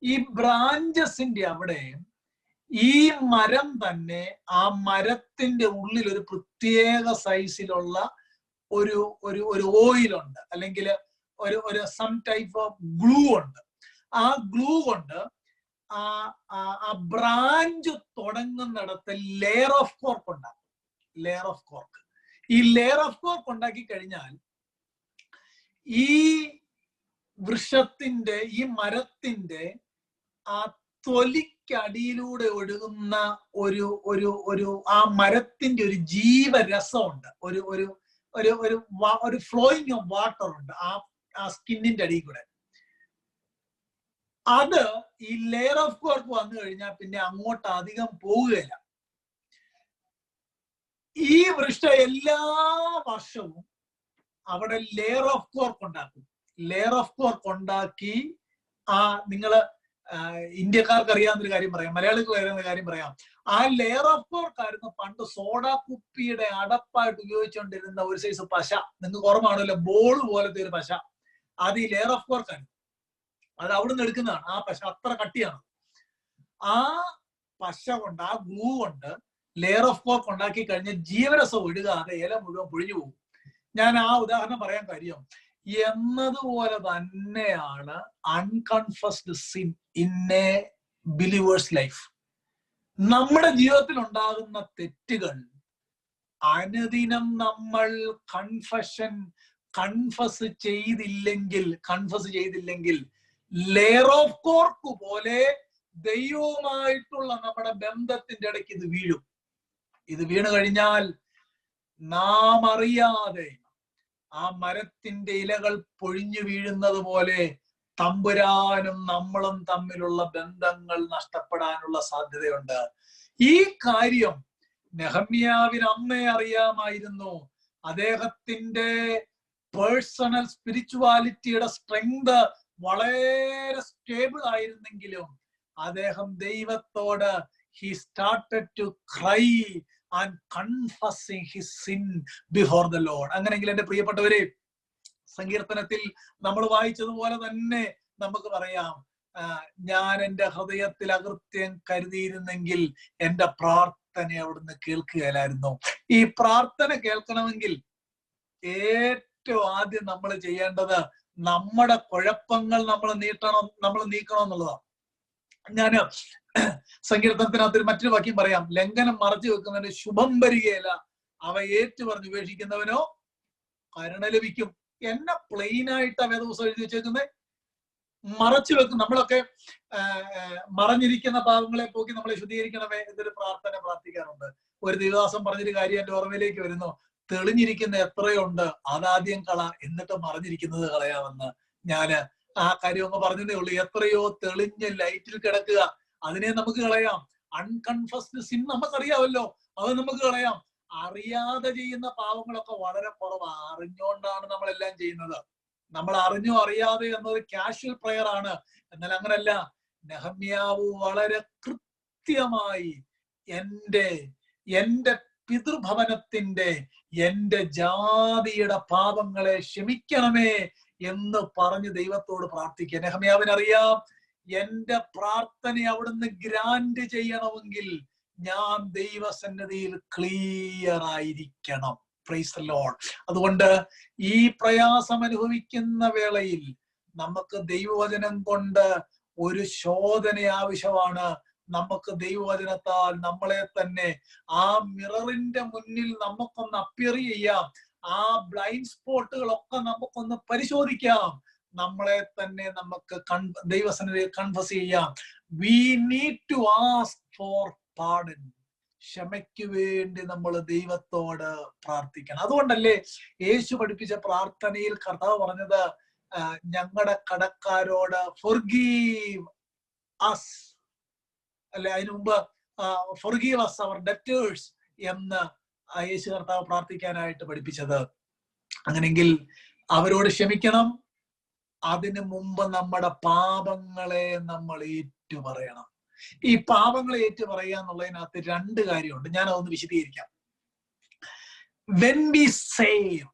ഈ ബ്രാഞ്ചസിന്റെ അവിടെ ഈ മരം തന്നെ, ആ മരത്തിന്റെ ഉള്ളിൽ ഒരു പ്രത്യേക സൈസിലുള്ള ഒരു ഒരു ഒരു ഓയിലുണ്ട്, അല്ലെങ്കിൽ ഒരു സം ടൈപ്പ് ഓഫ് ഗ്ലൂ ഉണ്ട്. ആ ഗ്ലൂ കൊണ്ട് ആ ബ്രാഞ്ച് തുടങ്ങുന്നിടത്ത് ലെയർ ഓഫ് കോർക്ക് ഉണ്ടാക്കും. Layer of cork. ഈ ലെയർ ഓഫ് കോർക്ക് ഉണ്ടാക്കി കഴിഞ്ഞാൽ ഈ വൃക്ഷത്തിന്റെ, ഈ മരത്തിന്റെ ആ തൊലിക്കടിയിലൂടെ ഒഴുകുന്ന ഒരു ഒരു ഒരു ആ മരത്തിന്റെ ഒരു ജീവരസമുണ്ട്. ഒരു ഒരു ഒരു ഒരു ഫ്ലോയിങ് ഓഫ് വാട്ടർ ഉണ്ട് ആ സ്കിന്നിന്റെ അടിയിൽ കൂടെ. അത് ഈ ലെയർ ഓഫ് കോർക്ക് വന്നു കഴിഞ്ഞാൽ പിന്നെ അങ്ങോട്ട് അധികം പോവുകയില്ല. ഈ വൃക്ഷം എല്ലാ വർഷവും അവിടെ ലെയർ ഓഫ് കോർക്ക് ഉണ്ടാക്കും. ലെയർ ഓഫ് കോർക്ക് ഉണ്ടാക്കി നിങ്ങള് ഇന്ത്യക്കാർക്ക് അറിയാവുന്നൊരു കാര്യം പറയാം, മലയാളികൾക്ക് അറിയാവുന്ന കാര്യം പറയാം. ആ ലെയർ ഓഫ് കോർക്ക് ആയിരുന്നു പണ്ട് സോഡ കുപ്പിയുടെ അടപ്പായിട്ട് ഉപയോഗിച്ചുകൊണ്ടിരുന്ന ഒരു സൈസ് പശ. നിങ്ങൾക്ക് ഓർമ്മയാണല്ലോ, ബോൾ പോലത്തെ ഒരു പശ. അത് ഈ ലെയർ ഓഫ് കോർക്ക് ആണ്. അത് അവിടുന്ന് എടുക്കുന്നതാണ്. ആ പശ അത്ര കട്ടിയാണ്. ആ പശ കൊണ്ട്, ആ ഗ്ലൂ കൊണ്ട് ലെയർ ഓഫ് കോർക്ക് ഉണ്ടാക്കി കഴിഞ്ഞാൽ ജീവരസം ഒഴുകാതെ ഇല മുഴുവൻ പൊഴിഞ്ഞു പോകും. ഞാൻ ആ ഉദാഹരണം പറയാൻ കാര്യം, എന്നതുപോലെ തന്നെയാണ് unconfessed sin in a believer's life. നമ്മുടെ ജീവിതത്തിൽ ഉണ്ടാകുന്ന തെറ്റുകൾ അനുദിനം നമ്മൾ കൺഫഷൻ കൺഫസ് ചെയ്തില്ലെങ്കിൽ ലെയർ ഓഫ് കോർക്ക് പോലെ ദൈവവുമായിട്ടുള്ള നമ്മുടെ ബന്ധത്തിന്റെ ഇടയ്ക്ക് ഇത് വീഴും. ഇത് വീണ് കഴിഞ്ഞാൽ നാം അറിയാതെ ആ മരത്തിന്റെ ഇലകൾ പൊഴിഞ്ഞു വീഴുന്നത് പോലെ തമ്പുരാനും നമ്മളും തമ്മിലുള്ള ബന്ധങ്ങൾ നഷ്ടപ്പെടാനുള്ള സാധ്യതയുണ്ട്. ഈ കാര്യം നെഹമ്യാവിന് അന്നേ അറിയാമായിരുന്നു. അദ്ദേഹത്തിന്റെ പേഴ്സണൽ സ്പിരിച്വാലിറ്റിയുടെ സ്ട്രെങ്ത് വളരെ സ്റ്റേബിൾ ആയിരുന്നെങ്കിലും അദ്ദേഹം ദൈവത്തോട് he started to cry and confessing his sin before the Lord. അങ്ങനെയെങ്കിൽ എന്റെ പ്രിയപ്പെട്ടവരെ, സങ്കീർത്തനത്തിൽ നമ്മൾ വായിച്ചതുപോലെ തന്നെ നമുക്ക് പറയാം, ഞാൻ എൻ്റെ ഹൃദയത്തിൽ അകൃത്യം കരുതിയിരുന്നെങ്കിൽ എൻ്റെ പ്രാർത്ഥന അവിടുന്ന് കേൾക്കുകയില്ലായിരുന്നു. ഈ പ്രാർത്ഥന കേൾക്കണമെങ്കിൽ ഏറ്റവും ആദ്യം നമ്മൾ ചെയ്യേണ്ടത് നമ്മുടെ കുഴപ്പങ്ങൾ നമ്മൾ നീക്കണം എന്നുള്ളതാണ്. ഞാന് സങ്കീർത്തനത്തിനകത്ത് മറ്റൊരു വാക്യം പറയാം, ലംഘനം മറച്ചു വെക്കുന്നതിന് ശുഭം വരികയില്ല, അവ ഏറ്റുപറഞ്ഞ് ഉപേക്ഷിക്കുന്നവനോ കരുണ ലഭിക്കും. എന്നെ പ്ലെയിൻ ആയിട്ടാ വേദപുസ്തകം എഴുതി വെച്ചേക്കുന്നത്. മറച്ചു വെക്കും. നമ്മളൊക്കെ മറഞ്ഞിരിക്കുന്ന പാവങ്ങളെ പോക്കി നമ്മളെ ശുദ്ധീകരിക്കണമേ എന്നൊരു പ്രാർത്ഥിക്കാറുണ്ട്. ഒരു ദിവസം പറഞ്ഞൊരു കാര്യം എന്റെ ഓർമ്മയിലേക്ക് വരുന്നു. തെളിഞ്ഞിരിക്കുന്ന എത്രയുണ്ട് അതാദ്യം കള, എന്നിട്ട് മറഞ്ഞിരിക്കുന്നത് കളയാമെന്ന്. ഞാന് ആ കാര്യം ഒന്ന് പറഞ്ഞതേ ഉള്ളൂ. എത്രയോ തെളിഞ്ഞ് ലൈറ്റിൽ കിടക്കുക, അതിനെ നമുക്ക് കളയാം. അൺകൺഫസ്ഡ് സിൻ നമുക്കറിയാമല്ലോ, അത് നമുക്ക് കളയാം. അറിയാതെ ചെയ്യുന്ന പാവങ്ങളൊക്കെ വളരെ കുറവാണ്. അറിഞ്ഞുകൊണ്ടാണ് നമ്മളെല്ലാം ചെയ്യുന്നത്. നമ്മൾ അറിഞ്ഞോ അറിയാതെ എന്നത് കാഷ്വൽ പ്രയർ ആണ്. എന്നാൽ അങ്ങനല്ല. നെഹമ്യാവ് വളരെ കൃത്യമായി എന്റെ പിതൃഭവനത്തിന്റെ, എന്റെ ജാതിയുടെ പാപങ്ങളെ ക്ഷമിക്കണമേ എന്ന് പറഞ്ഞ് ദൈവത്തോട് പ്രാർത്ഥിക്കുക. നെഹമ്യാവിനറിയാം, എന്റെ പ്രാർത്ഥന അവിടുന്ന് ഗ്രാൻഡ് ചെയ്യണമെങ്കിൽ ഞാൻ ദൈവസന്നിധിയിൽ ക്ലിയർ ആയിരിക്കണം. Praise the Lord. അതുകൊണ്ട് ഈ പ്രയാസം അനുഭവിക്കുന്ന വേളയിൽ നമുക്ക് ദൈവവചനം കൊണ്ട് ഒരു ശോധന ആവശ്യമാണ്. നമുക്ക് ദൈവവചനത്താൽ നമ്മളെ തന്നെ ആ മിററിന്റെ മുന്നിൽ നമുക്കൊന്ന് അപ്പിയർ ചെയ്യാം. ആ ബ്ലൈൻഡ് സ്പോട്ടുകളൊക്കെ നമുക്കൊന്ന് പരിശോധിക്കാം. നമ്മളെ തന്നെ നമുക്ക് ദൈവസന്നിധിയിൽ കൺഫസ് ചെയ്യാം. We need to ask for pardon. ക്ഷമയ്ക്ക് വേണ്ടി നമ്മൾ ദൈവത്തോട് പ്രാർത്ഥിക്കണം. അതുകൊണ്ടല്ലേ യേശു പഠിപ്പിച്ച പ്രാർത്ഥനയിൽ കർത്താവ് പറഞ്ഞത്, ഞങ്ങളുടെ കടക്കാരോട് forgive us, അല്ലെ, അതിനു മുമ്പ് forgive us our debtors എന്ന് യേശു കർത്താവ് പ്രാർത്ഥിക്കാനായിട്ട് പഠിപ്പിച്ചത്. അങ്ങനെങ്കിൽ അവരോട് ക്ഷമിക്കണം. അതിനു മുമ്പ് നമ്മുടെ പാപങ്ങളെ നമ്മൾ ഏറ്റുപറയണം. ഈ പാപങ്ങളെ ഏറ്റുപറയുക എന്നുള്ളതിനകത്ത് രണ്ട് കാര്യമുണ്ട്. ഞാൻ അതൊന്ന് വിശദീകരിക്കാം. When we saved,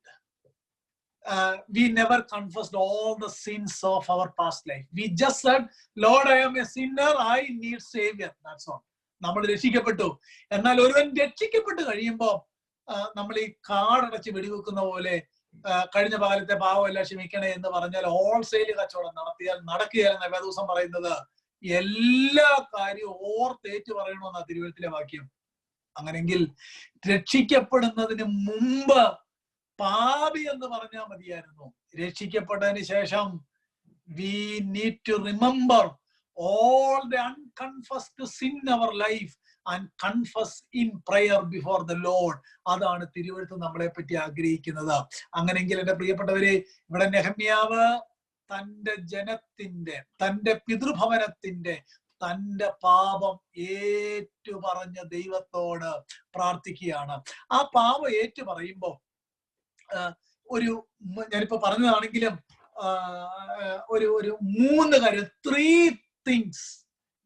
we never confessed all the sins of our past life. We just said, Lord, I am a sinner, I need savior. That's all. നമ്മൾ രക്ഷിക്കപ്പെട്ടു. എന്നാൽ ഒരുവൻ രക്ഷിക്കപ്പെട്ട് കഴിയുമ്പോൾ നമ്മൾ ഈ കാടടച്ച് വെടിവെക്കുന്ന പോലെ കഴിഞ്ഞ കാലത്തെ പാവം എല്ലാം ക്ഷമിക്കണേ എന്ന് പറഞ്ഞാൽ ഹോൾസെയിൽ കച്ചവടം നടക്കുകയെന്ന വേദപുസ്തകം പറയുന്നത്. എല്ലാ കാര്യവും ഓർത്തേറ്റ് പറയണമെന്നാ തിരുവഴുത്തിലെ വാക്യം. അങ്ങനെങ്കിൽ രക്ഷിക്കപ്പെടുന്നതിന് മുമ്പ് പാപി എന്ന് പറഞ്ഞാൽ മതിയായിരുന്നു. രക്ഷിക്കപ്പെട്ടതിന് ശേഷം we need to remember all the unconfessed sin in our life and confess in prayer before the Lord. അതാണ് തിരുവഴുത്ത് നമ്മളെ പറ്റി ആഗ്രഹിക്കുന്നത്. അങ്ങനെങ്കിൽ എന്റെ പ്രിയപ്പെട്ടവരെ, ഇവിടെ നെഹമ്യാവ് തന്റെ ജനത്തിന്റെ, തന്റെ പിതൃഭവനത്തിന്റെ, തന്റെ പാപം ഏറ്റുപറഞ്ഞ ദൈവത്തോട് പ്രാർത്ഥിക്കുകയാണ്. ആ പാപം ഏറ്റു പറയുമ്പോ ഒരു, ഞാനിപ്പോ പറഞ്ഞതാണെങ്കിലും ഒരു മൂന്ന് കാര്യം, 3 things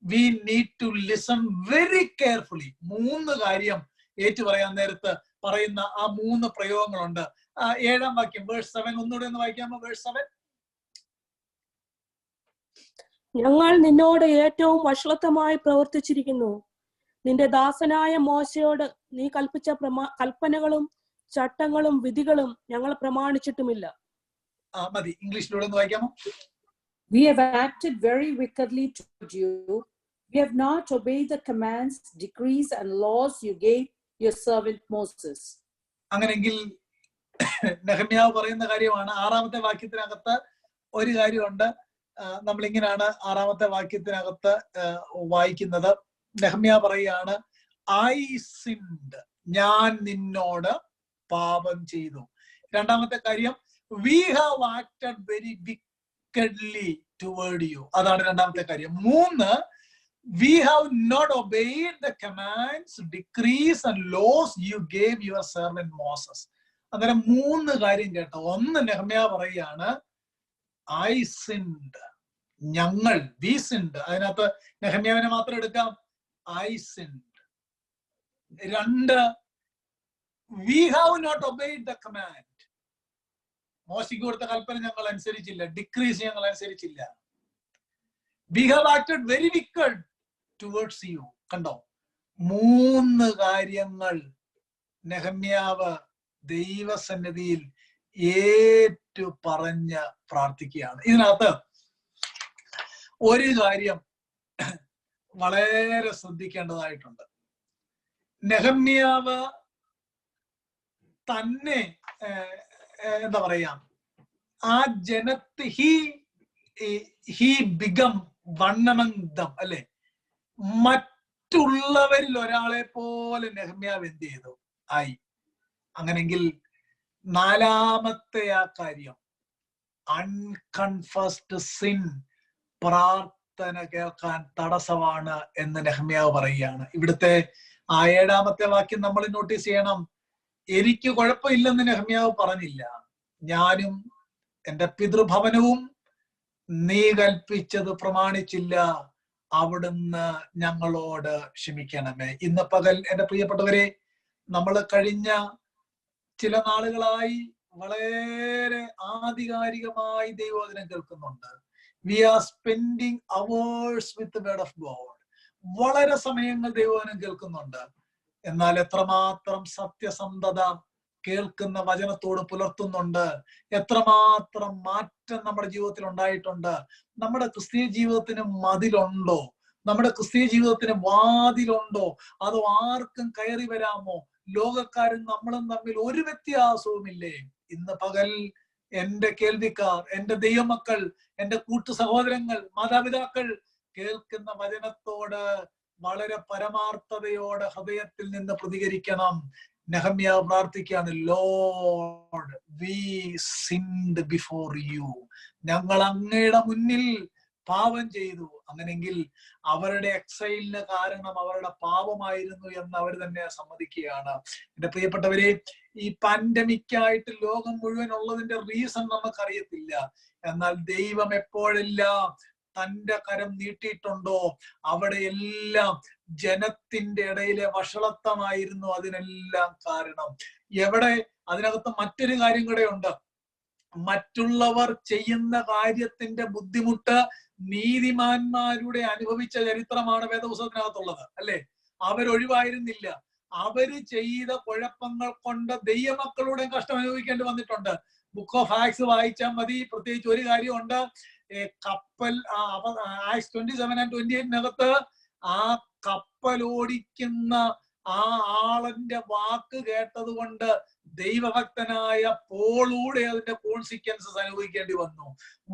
we need to listen very carefully. 3 കാര്യം ഏറ്റു പറയാൻ നേരത്ത് പറയുന്ന ആ 3 പ്രയോഗങ്ങളുണ്ട്. 7-ാം വാക്യം, വേഴ്സ് 7 ഒന്നുകൂടെ ഒന്ന് വായിക്കാമോ? വേഴ്സ് 7. ഞങ്ങൾ നിന്നോട് ഏറ്റവും വഷളത്വമായി പ്രവർത്തിച്ചിരിക്കുന്നു. നിന്റെ ദാസനായ മോശയോട് നീ കൽപ്പിച്ച കൽപ്പനകളും ചട്ടങ്ങളും വിധികളും ഞങ്ങൾ പ്രമാണിച്ചിട്ടുമില്ല. മതി, ഇംഗ്ലീഷിലൂടെ ഒന്ന് വായിക്കാമോ? We have acted very wickedly toward you. We have not obeyed the commands, decrees and laws you gave your servant Moses. അങ്ങനെങ്കിൽ നെഹമ്യാവ് പറയുന്ന കാര്യമാണ്. 6-ാമത്തെ വാക്യത്തിനകത്ത് ഒരു കാര്യമുണ്ട്. നമ്മളിങ്ങനെയാണ് 6-ാമത്തെ വാക്യത്തിനകത്ത് വായിക്കുന്നത്. നെഹമ്യാവ് പറയുകയാണ്, ഐ സിൻഡ്, ഞാൻ നിന്നോട് പാപം ചെയ്തു. 2-ാമത്തെ കാര്യം, we have acted very wickedly toward you, അതാണ് 2-ാമത്തെ കാര്യം. 3, we have not obeyed the commands, decrees and laws you gave your servant Moses. അന്നേരം 3 കാര്യം കേട്ടോ. 1, നെഹമ്യാവ് പറയുകയാണ് ഐ സിൻഡ്, ഞങ്ങൾ, വി സിൻഡ്. അതിനകത്ത് നെഹമ്യാവിനെ മാത്രം എടുക്കാം, I sinned. 2, we have not obeyed the command. മോശയ്ക്ക് കൊടുത്ത കൽപ്പന ഞങ്ങൾ അനുസരിച്ചില്ല, ഡിക്രീസ് ഞങ്ങൾ അനുസരിച്ചില്ല. We have acted very wicked towards you. കണ്ടോ, 3 കാര്യങ്ങൾ നെഹമ്യാവ് ദൈവസന്നിധിയിൽ ഏറ്റു പറഞ്ഞ് പ്രാർത്ഥിക്കുകയാണ്. ഇതിനകത്ത് ഒരു കാര്യം വളരെ ശ്രദ്ധിക്കേണ്ടതായിട്ടുണ്ട്. നെഹമ്യാവ് തന്നെ എന്താ പറയാ, ആ ജനത്തെ he become one among them, അല്ലെ? മറ്റുള്ളവരിൽ ഒരാളെ പോലെ നെഹമ്യാവ് എന്ത് ചെയ്തു? ആയി. അങ്ങനെങ്കിൽ 4-ാമത്തെ ആ കാര്യം, അൺകൺഫസ്ഡ് സിൻ പ്രാർത്ഥന കേൾക്കാൻ തടസ്സമാണ് എന്ന് നെഹമ്യാവ് പറയുകയാണ്. ഇവിടുത്തെ ആ 7-ാമത്തെ വാക്യം നമ്മൾ നോട്ടീസ് ചെയ്യണം. എനിക്ക് കുഴപ്പമില്ലെന്ന് നെഹമ്യാവ് പറഞ്ഞില്ല, ഞാനും എന്റെ പിതൃഭവനവും നീ കൽപ്പിച്ചത് പ്രമാണിച്ചില്ല, അവിടുന്ന് ഞങ്ങളോട് ക്ഷമിക്കണമേ. ഇന്ന് പകൽ എന്റെ പ്രിയപ്പെട്ടവരെ, നമ്മൾ കഴിഞ്ഞ ചില നാളുകളായി വളരെ ആധികാരികമായി ദൈവവചനം കേൾക്കുന്നുണ്ട്. We are spending hours with the word of God. വളരെ സമയങ്ങൾ ദൈവവചനം കേൾക്കുന്നുണ്ട്. എന്നാൽ എത്രമാത്രം സത്യസന്ധത കേൾക്കുന്ന വചനത്തോട് പുലർത്തുന്നുണ്ട്, എത്രമാത്രം മാറ്റം നമ്മുടെ ജീവിതത്തിൽ ഉണ്ടായിട്ടുണ്ട്. നമ്മുടെ ക്രിസ്തീയ ജീവിതത്തിന് മതിലുണ്ടോ? നമ്മുടെ ക്രിസ്തീയ ജീവിതത്തിന് വാതിലുണ്ടോ? അതോ ആർക്കും കയറി വരാമോ? ലോകക്കാരും നമ്മളും തമ്മിൽ ഒരു വ്യത്യാസവുമില്ലേ? ഇന്ന് പകൽ എന്റെ കേൾവിക്കാർ, എന്റെ ദൈവമക്കൾ, എന്റെ കൂട്ടു സഹോദരങ്ങൾ, മാതാപിതാക്കൾ കേൾക്കുന്ന വചനത്തോട് വളരെ പരമാർത്ഥതയോടെ ഹൃദയത്തിൽ നിന്ന് പ്രതികരിക്കണം. നെഹമ്യാവ് പ്രാർത്ഥിക്കുകയാണ്, Lord we sinned before you, ഞങ്ങൾ അങ്ങയുടെ മുന്നിൽ പാപം ചെയ്തു. അങ്ങനെങ്കിൽ അവരുടെ എക്സൈലിന് കാരണം അവരുടെ പാപമായിരുന്നു എന്ന് അവർ തന്നെ സമ്മതിക്കുകയാണ്. എന്റെ പ്രിയപ്പെട്ടവരെ, ഈ പാൻഡമിക്കായിട്ട് ലോകം മുഴുവൻ ഉള്ളതിന്റെ റീസൺ നമുക്കറിയത്തില്ല. എന്നാൽ ദൈവം എപ്പോഴെല്ലാം തന്റെ കരം നീട്ടിയിട്ടുണ്ടോ അവിടെയെല്ലാം ജനത്തിന്റെ ഇടയിലെ വഷളത്വമായിരുന്നു അതിനെല്ലാം കാരണം. എവിടെ? അതിനകത്ത് മറ്റൊരു കാര്യം കൂടെ ഉണ്ട്. മറ്റുള്ളവർ ചെയ്യുന്ന കാര്യത്തിന്റെ ബുദ്ധിമുട്ട് നീതിമാന്മാരുടെ അനുഭവിച്ച ചരിത്രമാണ് വേദപുസ്തകത്തിനകത്തുള്ളത്, അല്ലെ? അവരൊഴിവായിരുന്നില്ല. അവര് ചെയ്ത കുഴപ്പങ്ങൾ കൊണ്ട് ദൈവമക്കളുടെ കഷ്ടം അനുഭവിക്കേണ്ടി വന്നിട്ടുണ്ട്. ബുക്ക് ഓഫ് ആക്സ് വായിച്ചാൽ മതി. പ്രത്യേകിച്ച് ഒരു കാര്യമുണ്ട്, കപ്പൽ ആക്സ് 27 and 28 ആ കപ്പൽ ഓടിക്കുന്ന ആ ആളിന്റെ വാക്ക് കേട്ടത് കൊണ്ട് ദൈവഭക്തനായ പോളൂടെ അതിന്റെ കോൺസിക്വൻസസ് അനുഭവിക്കേണ്ടി വന്നു.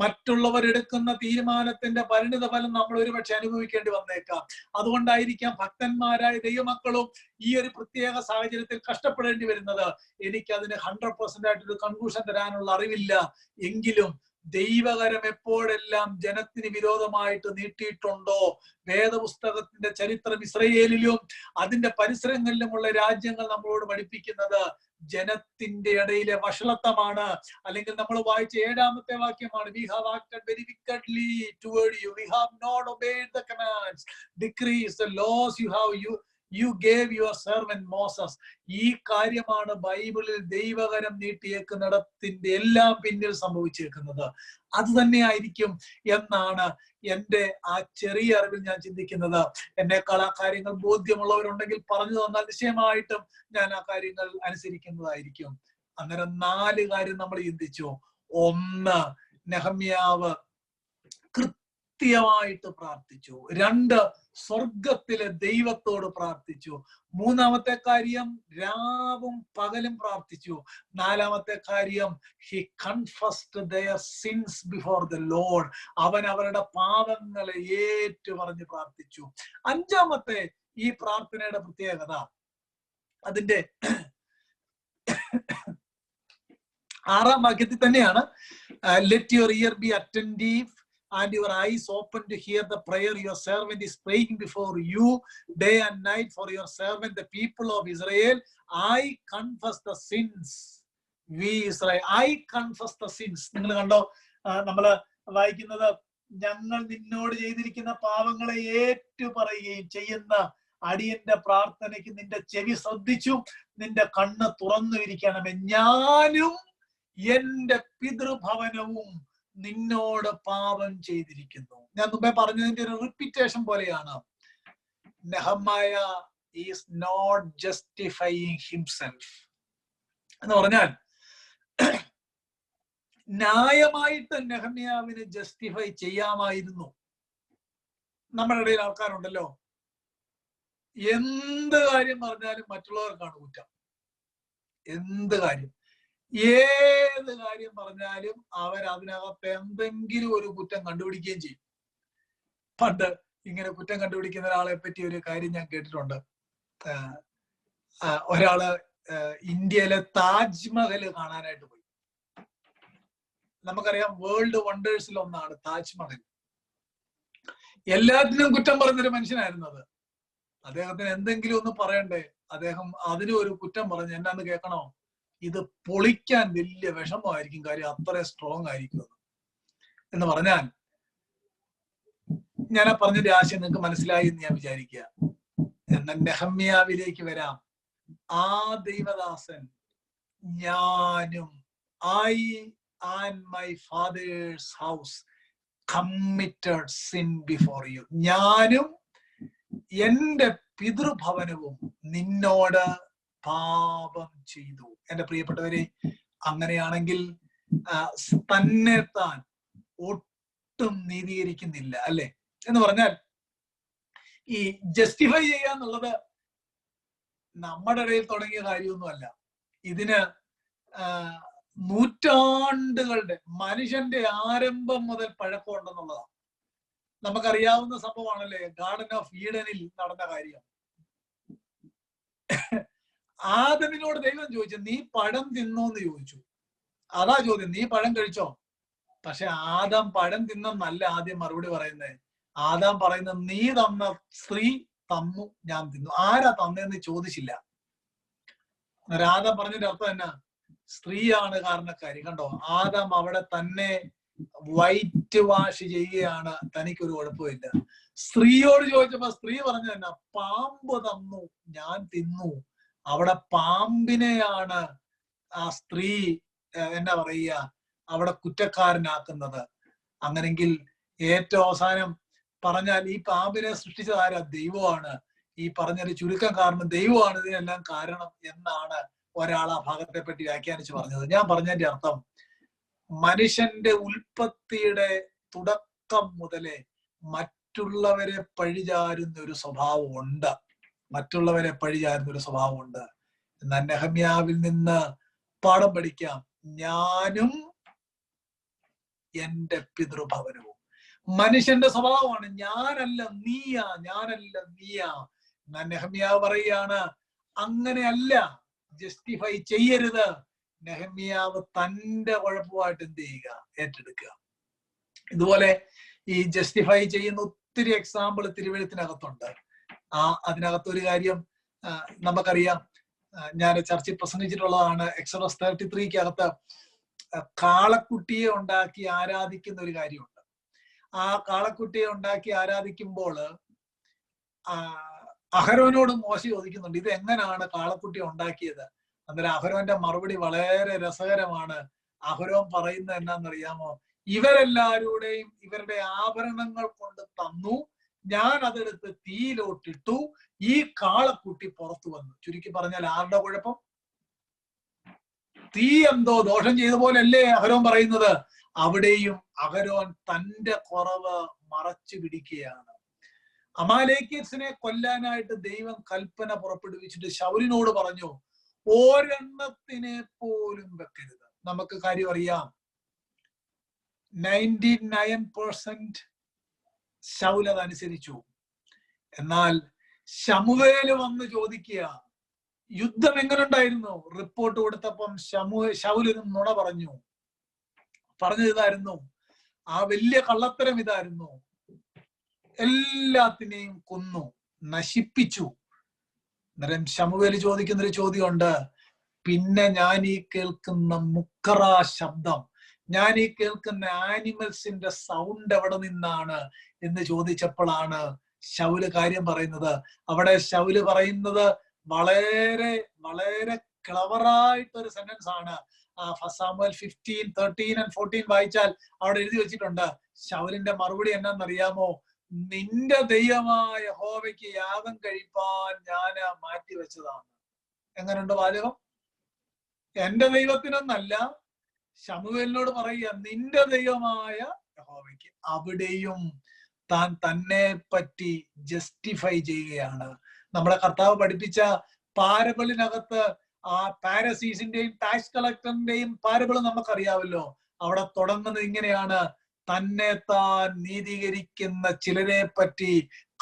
മറ്റുള്ളവർ എടുക്കുന്ന തീരുമാനത്തിന്റെ പരിണിത ഫലം നമ്മൾ ഒരുപക്ഷെ അനുഭവിക്കേണ്ടി വന്നേക്കാം. അതുകൊണ്ടായിരിക്കാം ഭക്തന്മാരായ ദൈവമക്കളും ഈ ഒരു പ്രത്യേക സാഹചര്യത്തിൽ കഷ്ടപ്പെടേണ്ടി വരുന്നത്. എനിക്കതിന് 100% ആയിട്ടൊരു കൺക്ലൂഷൻ തരാനുള്ള അറിവില്ല. എങ്കിലും ദൈവകരം എപ്പോഴെല്ലാം ജനത്തിന് വിരോധമായിട്ട് നീട്ടിയിട്ടുണ്ടോ, വേദപുസ്തകത്തിന്റെ ചരിത്രം ഇസ്രയേലിലും അതിന്റെ പരിസരങ്ങളിലുമുള്ള രാജ്യങ്ങൾ നമ്മളോട് പഠിപ്പിക്കുന്നത് ജനത്തിന്റെ ഇടയിലെ വഷളത്വമാണ്. അല്ലെങ്കിൽ നമ്മൾ വായിച്ച 7-ാമത്തെ വാക്യമാണ്, we have acted very wickedly toward you, we have not obeyed the commands, decrees, the laws you gave your servant Moses. ഈ കാര്യമാണ് ബൈബിളിൽ ദൈവകരം നീട്ടിയേക്കുന്നിടത്തിന്റെ എല്ലാം പിന്നിൽ സംഭവിച്ചേക്കുന്നത്. അത് തന്നെ ആയിരിക്കും എന്നാണ് എന്റെ ആ ചെറിയ അറിവിൽ ഞാൻ ചിന്തിക്കുന്നത്. എന്നേക്കാൾ ആ കാര്യങ്ങൾ ബോധ്യമുള്ളവരുണ്ടെങ്കിൽ പറഞ്ഞു തന്നാൽ നിശ്ചയമായിട്ടും ഞാൻ ആ കാര്യങ്ങൾ അനുസരിക്കുന്നതായിരിക്കും. അന്നേരം 4 കാര്യം നമ്മൾ ചിന്തിച്ചു. 1, നെഹമ്യാവ് കൃത്യമായിട്ട് പ്രാർത്ഥിച്ചു. 2, സ്വർഗത്തിലെ ദൈവത്തോട് പ്രാർത്ഥിച്ചു. 3-ാമത്തെ കാര്യം, രാവും പകലും പ്രാർത്ഥിച്ചു. 4-ാമത്തെ കാര്യം, he confessed their sins before the Lord. അവൻ അവരുടെ പാപങ്ങളെ ഏറ്റുപറഞ്ഞ് പ്രാർത്ഥിച്ചു. 5-ാമത്തെ ഈ പ്രാർത്ഥനയുടെ പ്രത്യേകത, അതിന്റെ 6-ാം വാക്യത്തിൽ തന്നെയാണ്. let your ear be attentive and your eyes open to hear the prayer your servant is praying before you day and night for your servant the people of Israel. I confess the sins we Israel. I confess the sins. നിങ്ങൾ കണ്ടോ, നമ്മള് വായിക്കുന്നത്, ഞങ്ങൾ നിന്നോട് ചെയ്തിരിക്കുന്ന പാവങ്ങളെ ഏറ്റുപറയുകയും ചെയ്യുന്ന അടിയന്റെ പ്രാർത്ഥനയ്ക്ക് നിന്റെ ചെവി ശ്രദ്ധിച്ചു, നിന്റെ കണ്ണ് തുറന്നു ഇരിക്കണമേ. ഞാനും എന്റെ പിതൃഭവനവും നിന്നോട് പാപം ചെയ്തിരിക്കുന്നു. ഞാൻ മുമ്പേ പറഞ്ഞതിന്റെ ഒരു റിപ്പീറ്റേഷൻ പോലെയാണ്. നെഹമ്യായ ഈസ് നോട്ട് ജസ്റ്റിഫൈയിങ് ഹിംസെൽഫ് എന്ന് പറഞ്ഞാൽ, ന്യായമായിട്ട് നെഹമ്യാവിന് ജസ്റ്റിഫൈ ചെയ്യാമായിരുന്നു. നമ്മുടെ ഇടയിൽ ആൾക്കാരുണ്ടല്ലോ, എന്ത് കാര്യം പറഞ്ഞാലും മറ്റുള്ളവർക്കാണ് കുറ്റം. എന്ത് കാര്യം, ഏത് കാര്യം പറഞ്ഞാലും അവരതിനകത്ത് എന്തെങ്കിലും ഒരു കുറ്റം കണ്ടുപിടിക്കുകയും ചെയ്യും. പണ്ട് ഇങ്ങനെ കുറ്റം കണ്ടുപിടിക്കുന്ന ഒരാളെ പറ്റി ഒരു കാര്യം ഞാൻ കേട്ടിട്ടുണ്ട്. ഒരാള് ഇന്ത്യയിലെ താജ്മഹൽ കാണാനായിട്ട് പോയി. നമുക്കറിയാം, വേൾഡ് വണ്ടേഴ്സിൽ ഒന്നാണ് താജ്മഹൽ. എല്ലാത്തിനും കുറ്റം പറഞ്ഞൊരു മനുഷ്യനായിരുന്നു അത്. അദ്ദേഹത്തിന് എന്തെങ്കിലും ഒന്ന് പറയണ്ടേ, അദ്ദേഹം അതിനും ഒരു കുറ്റം പറഞ്ഞു. എന്നാന്ന് കേൾക്കണോ, ഇത് പൊളിക്കാൻ വലിയ വിഷമമായിരിക്കും, കാര്യം അത്ര സ്ട്രോങ് ആയിരിക്കും എന്ന് പറഞ്ഞാൽ, ഞാൻ ആ പറഞ്ഞതിന്റെ ആശയം നിങ്ങൾക്ക് മനസ്സിലായി എന്ന് ഞാൻ വിചാരിക്കുക. എന്നാൽ നെഹമ്യാവിലേക്ക് വരാം. ആ ദൈവദാസൻ, ഞാനും I and my father's house committed sin before you. ഞാനും എന്റെ പിതൃഭവനവും നിന്നോട് പാപം ചെയ്തു. എന്റെ പ്രിയപ്പെട്ടവരെ, അങ്ങനെയാണെങ്കിൽ തന്നെ താൻ ഒട്ടും നീതീകരിക്കുന്നില്ല അല്ലെ എന്ന് പറഞ്ഞാൽ, ഈ ജസ്റ്റിഫൈ ചെയ്യാന്നുള്ളത് നമ്മുടെ ഇടയിൽ തുടങ്ങിയ കാര്യമൊന്നുമല്ല. ഇതിന് നൂറ്റാണ്ടുകളുടെ, മനുഷ്യന്റെ ആരംഭം മുതൽ പഴക്കമുണ്ടെന്നുള്ളതാണ്. നമുക്കറിയാവുന്ന സംഭവമാണല്ലേ ഗാർഡൻ ഓഫ് ഈഡനിൽ നടന്ന കാര്യം. ആദമിനോട് ദൈവം ചോദിച്ചു, നീ പഴം തിന്നോന്ന് ചോദിച്ചു. അതാ ചോദ്യം, നീ പഴം കഴിച്ചോ? പക്ഷെ ആദാം പഴം തിന്നെന്നല്ല ആദ്യം മറുപടി പറയുന്നത്. ആദാം പറയുന്നത്, നീ തന്ന സ്ത്രീ തന്നു, ഞാൻ തിന്നു. ആരാ തന്നെന്ന് ചോദിച്ചില്ല. ആദാം പറഞ്ഞതിന്റെ അർത്ഥം എന്നാ? സ്ത്രീയാണ് കാരണക്കാരി. കണ്ടോ, ആദാം അവിടെ തന്നെ വൈറ്റ് വാഷ് ചെയ്യുകയാണ്, തനിക്കൊരു കുഴപ്പമില്ല. സ്ത്രീയോട് ചോദിച്ചപ്പോ സ്ത്രീ പറഞ്ഞു തന്നെ, പാമ്പ് തന്നു, ഞാൻ തിന്നു. അവിടെ പാമ്പിനെയാണ് ആ സ്ത്രീ എന്നാ പറയുക, അവിടെ കുറ്റക്കാരനാക്കുന്നത്. അങ്ങനെങ്കിൽ ഏറ്റവും അവസാനം പറഞ്ഞാൽ, ഈ പാമ്പിനെ സൃഷ്ടിച്ചത് ആരാ? ദൈവമാണ്. ഈ പറഞ്ഞൊരു ചുരുക്കം കാരണം ദൈവമാണ് ഇതിനെല്ലാം കാരണം എന്നാണ് ഒരാൾ ആ ഭാഗത്തെ പറ്റി വ്യാഖ്യാനിച്ച് പറഞ്ഞത്. ഞാൻ പറഞ്ഞതിന്റെ അർത്ഥം, മനുഷ്യന്റെ ഉൽപ്പത്തിയുടെ തുടക്കം മുതലേ മറ്റുള്ളവരെ പഴിചാരുന്ന ഒരു സ്വഭാവമുണ്ട്. മറ്റുള്ളവരെ പഴിചാരുന്ന ഒരു സ്വഭാവമുണ്ട്. എന്നാൽ നെഹമ്യാവിൽ നിന്ന് പാഠം പഠിക്കാം. ഞാനും എന്റെ പിതൃഭവനവും. മനുഷ്യന്റെ സ്വഭാവമാണ്, ഞാനല്ല നീയാ, ഞാനല്ല നീയാ. എന്നാൽ നെഹമ്യാവ് പറയുകയാണ്, അങ്ങനെയല്ല, ജസ്റ്റിഫൈ ചെയ്യരുത്. നെഹമ്യാവ് തന്റെ കുഴപ്പമായിട്ട് എന്ത് ചെയ്യുക? ഏറ്റെടുക്കുക. ഇതുപോലെ ഈ ജസ്റ്റിഫൈ ചെയ്യുന്ന ഒത്തിരി എക്സാമ്പിൾ തിരുവെഴുത്തിനകത്തുണ്ട്. അതിനകത്തൊരു കാര്യം നമുക്കറിയാം, ഞാൻ ചർച്ചിൽ പ്രസംഗിച്ചിട്ടുള്ളതാണ്. എക്സോഡസ് 33 കാളക്കുട്ടിയെ ഉണ്ടാക്കി ആരാധിക്കുന്ന ഒരു കാര്യമുണ്ട്. ആ കാളക്കുട്ടിയെ ഉണ്ടാക്കി ആരാധിക്കുമ്പോൾ അഹരോനോട് മോശ ചോദിക്കുന്നുണ്ട്, ഇത് എങ്ങനെയാണ് കാളക്കുട്ടിയെ ഉണ്ടാക്കിയത്? അന്നേരം അഹരോന്റെ മറുപടി വളരെ രസകരമാണ്. അഹരോൻ പറയുന്നത് എന്നാന്നറിയാമോ? ഇവരെല്ലാവരുടെയും ഇവരുടെ ആഭരണങ്ങൾ കൊണ്ട് തന്നു, ഞാൻ അതെടുത്ത് തീയിലോട്ടിട്ടു, ഈ കാളക്കുട്ടി പുറത്തു വന്നു. ചുരുക്കി പറഞ്ഞാൽ ആരുടെ കുഴപ്പം? തീ എന്തോ ദോഷം ചെയ്ത പോലല്ലേ അഹരോൻ പറയുന്നത്. അവിടെയും അഹരോൻ തന്റെ കുറവ് മറച്ചു പിടിക്കുകയാണ്. അമാലേക്യസിനെ കൊല്ലാനായിട്ട് ദൈവം കൽപ്പന പുറപ്പെടുവിച്ചിട്ട് ശൗലിനോട് പറഞ്ഞു, ഒരെണ്ണത്തിനെ പോലും വെക്കരുത്. നമുക്ക് കാര്യം അറിയാം, 99% ശൗൽ അതനുസരിച്ചു. എന്നാൽ ശമൂവേല് വന്ന് ചോദിക്കുക, യുദ്ധം എങ്ങനെ ഉണ്ടായിരുന്നു? റിപ്പോർട്ട് കൊടുത്തപ്പം ശൗലിനും നുണ പറഞ്ഞു. പറഞ്ഞത് ഇതായിരുന്നു, ആ വലിയ കള്ളത്തരം ഇതായിരുന്നു, എല്ലാത്തിനെയും കൊന്നു നശിപ്പിച്ചു. അന്നേരം ശമൂവേല് ചോദിക്കുന്നൊരു ചോദ്യമുണ്ട്, പിന്നെ ഞാൻ ഈ കേൾക്കുന്ന മുക്കറ ശബ്ദം, ഞാൻ ഈ കേൾക്കുന്ന ആനിമൽസിന്റെ സൗണ്ട് എവിടെ നിന്നാണ് എന്ന് ചോദിച്ചപ്പോഴാണ് ശൗല് കാര്യം പറയുന്നത്. അവിടെ ശൗല് പറയുന്നത് വളരെ വളരെ ക്ലവറായിട്ടൊരു സെന്റൻസ് ആണ്. ഫസ്റ്റ് സാമുവേൽ 15, 13 and 14 വായിച്ചാൽ അവിടെ എഴുതി വെച്ചിട്ടുണ്ട്. ശൗലിന്റെ മറുപടി എന്നാന്നറിയാമോ? നിന്റെ ദൈവമായ യഹോവയ്ക്ക് യാഗം കഴിപ്പാൻ ഞാൻ മാറ്റി വെച്ചതാണ്. എങ്ങനെയുണ്ട് വാചകം? എന്റെ ദൈവത്തിനൊന്നല്ല, ശമൂവേലിനോട് പറയുക, നിന്റെ ദൈവമായ യഹോവയ്ക്ക്. അവിടെയും താൻ തന്നെ പറ്റി ജസ്റ്റിഫൈ ചെയ്യുകയാണ്. നമ്മളെ കർത്താവ് പഠിപ്പിച്ച പാരബിളിനകത്ത് ആ പാരസീസിന്റെയും ടാക്സ് കളക്ടറിന്റെയും പാരബിൾ നമുക്കറിയാമല്ലോ. അവിടെ തുടങ്ങുന്നത് ഇങ്ങനെയാണ്, തന്നെ താൻ നീതീകരിക്കുന്ന ചിലരെ പറ്റി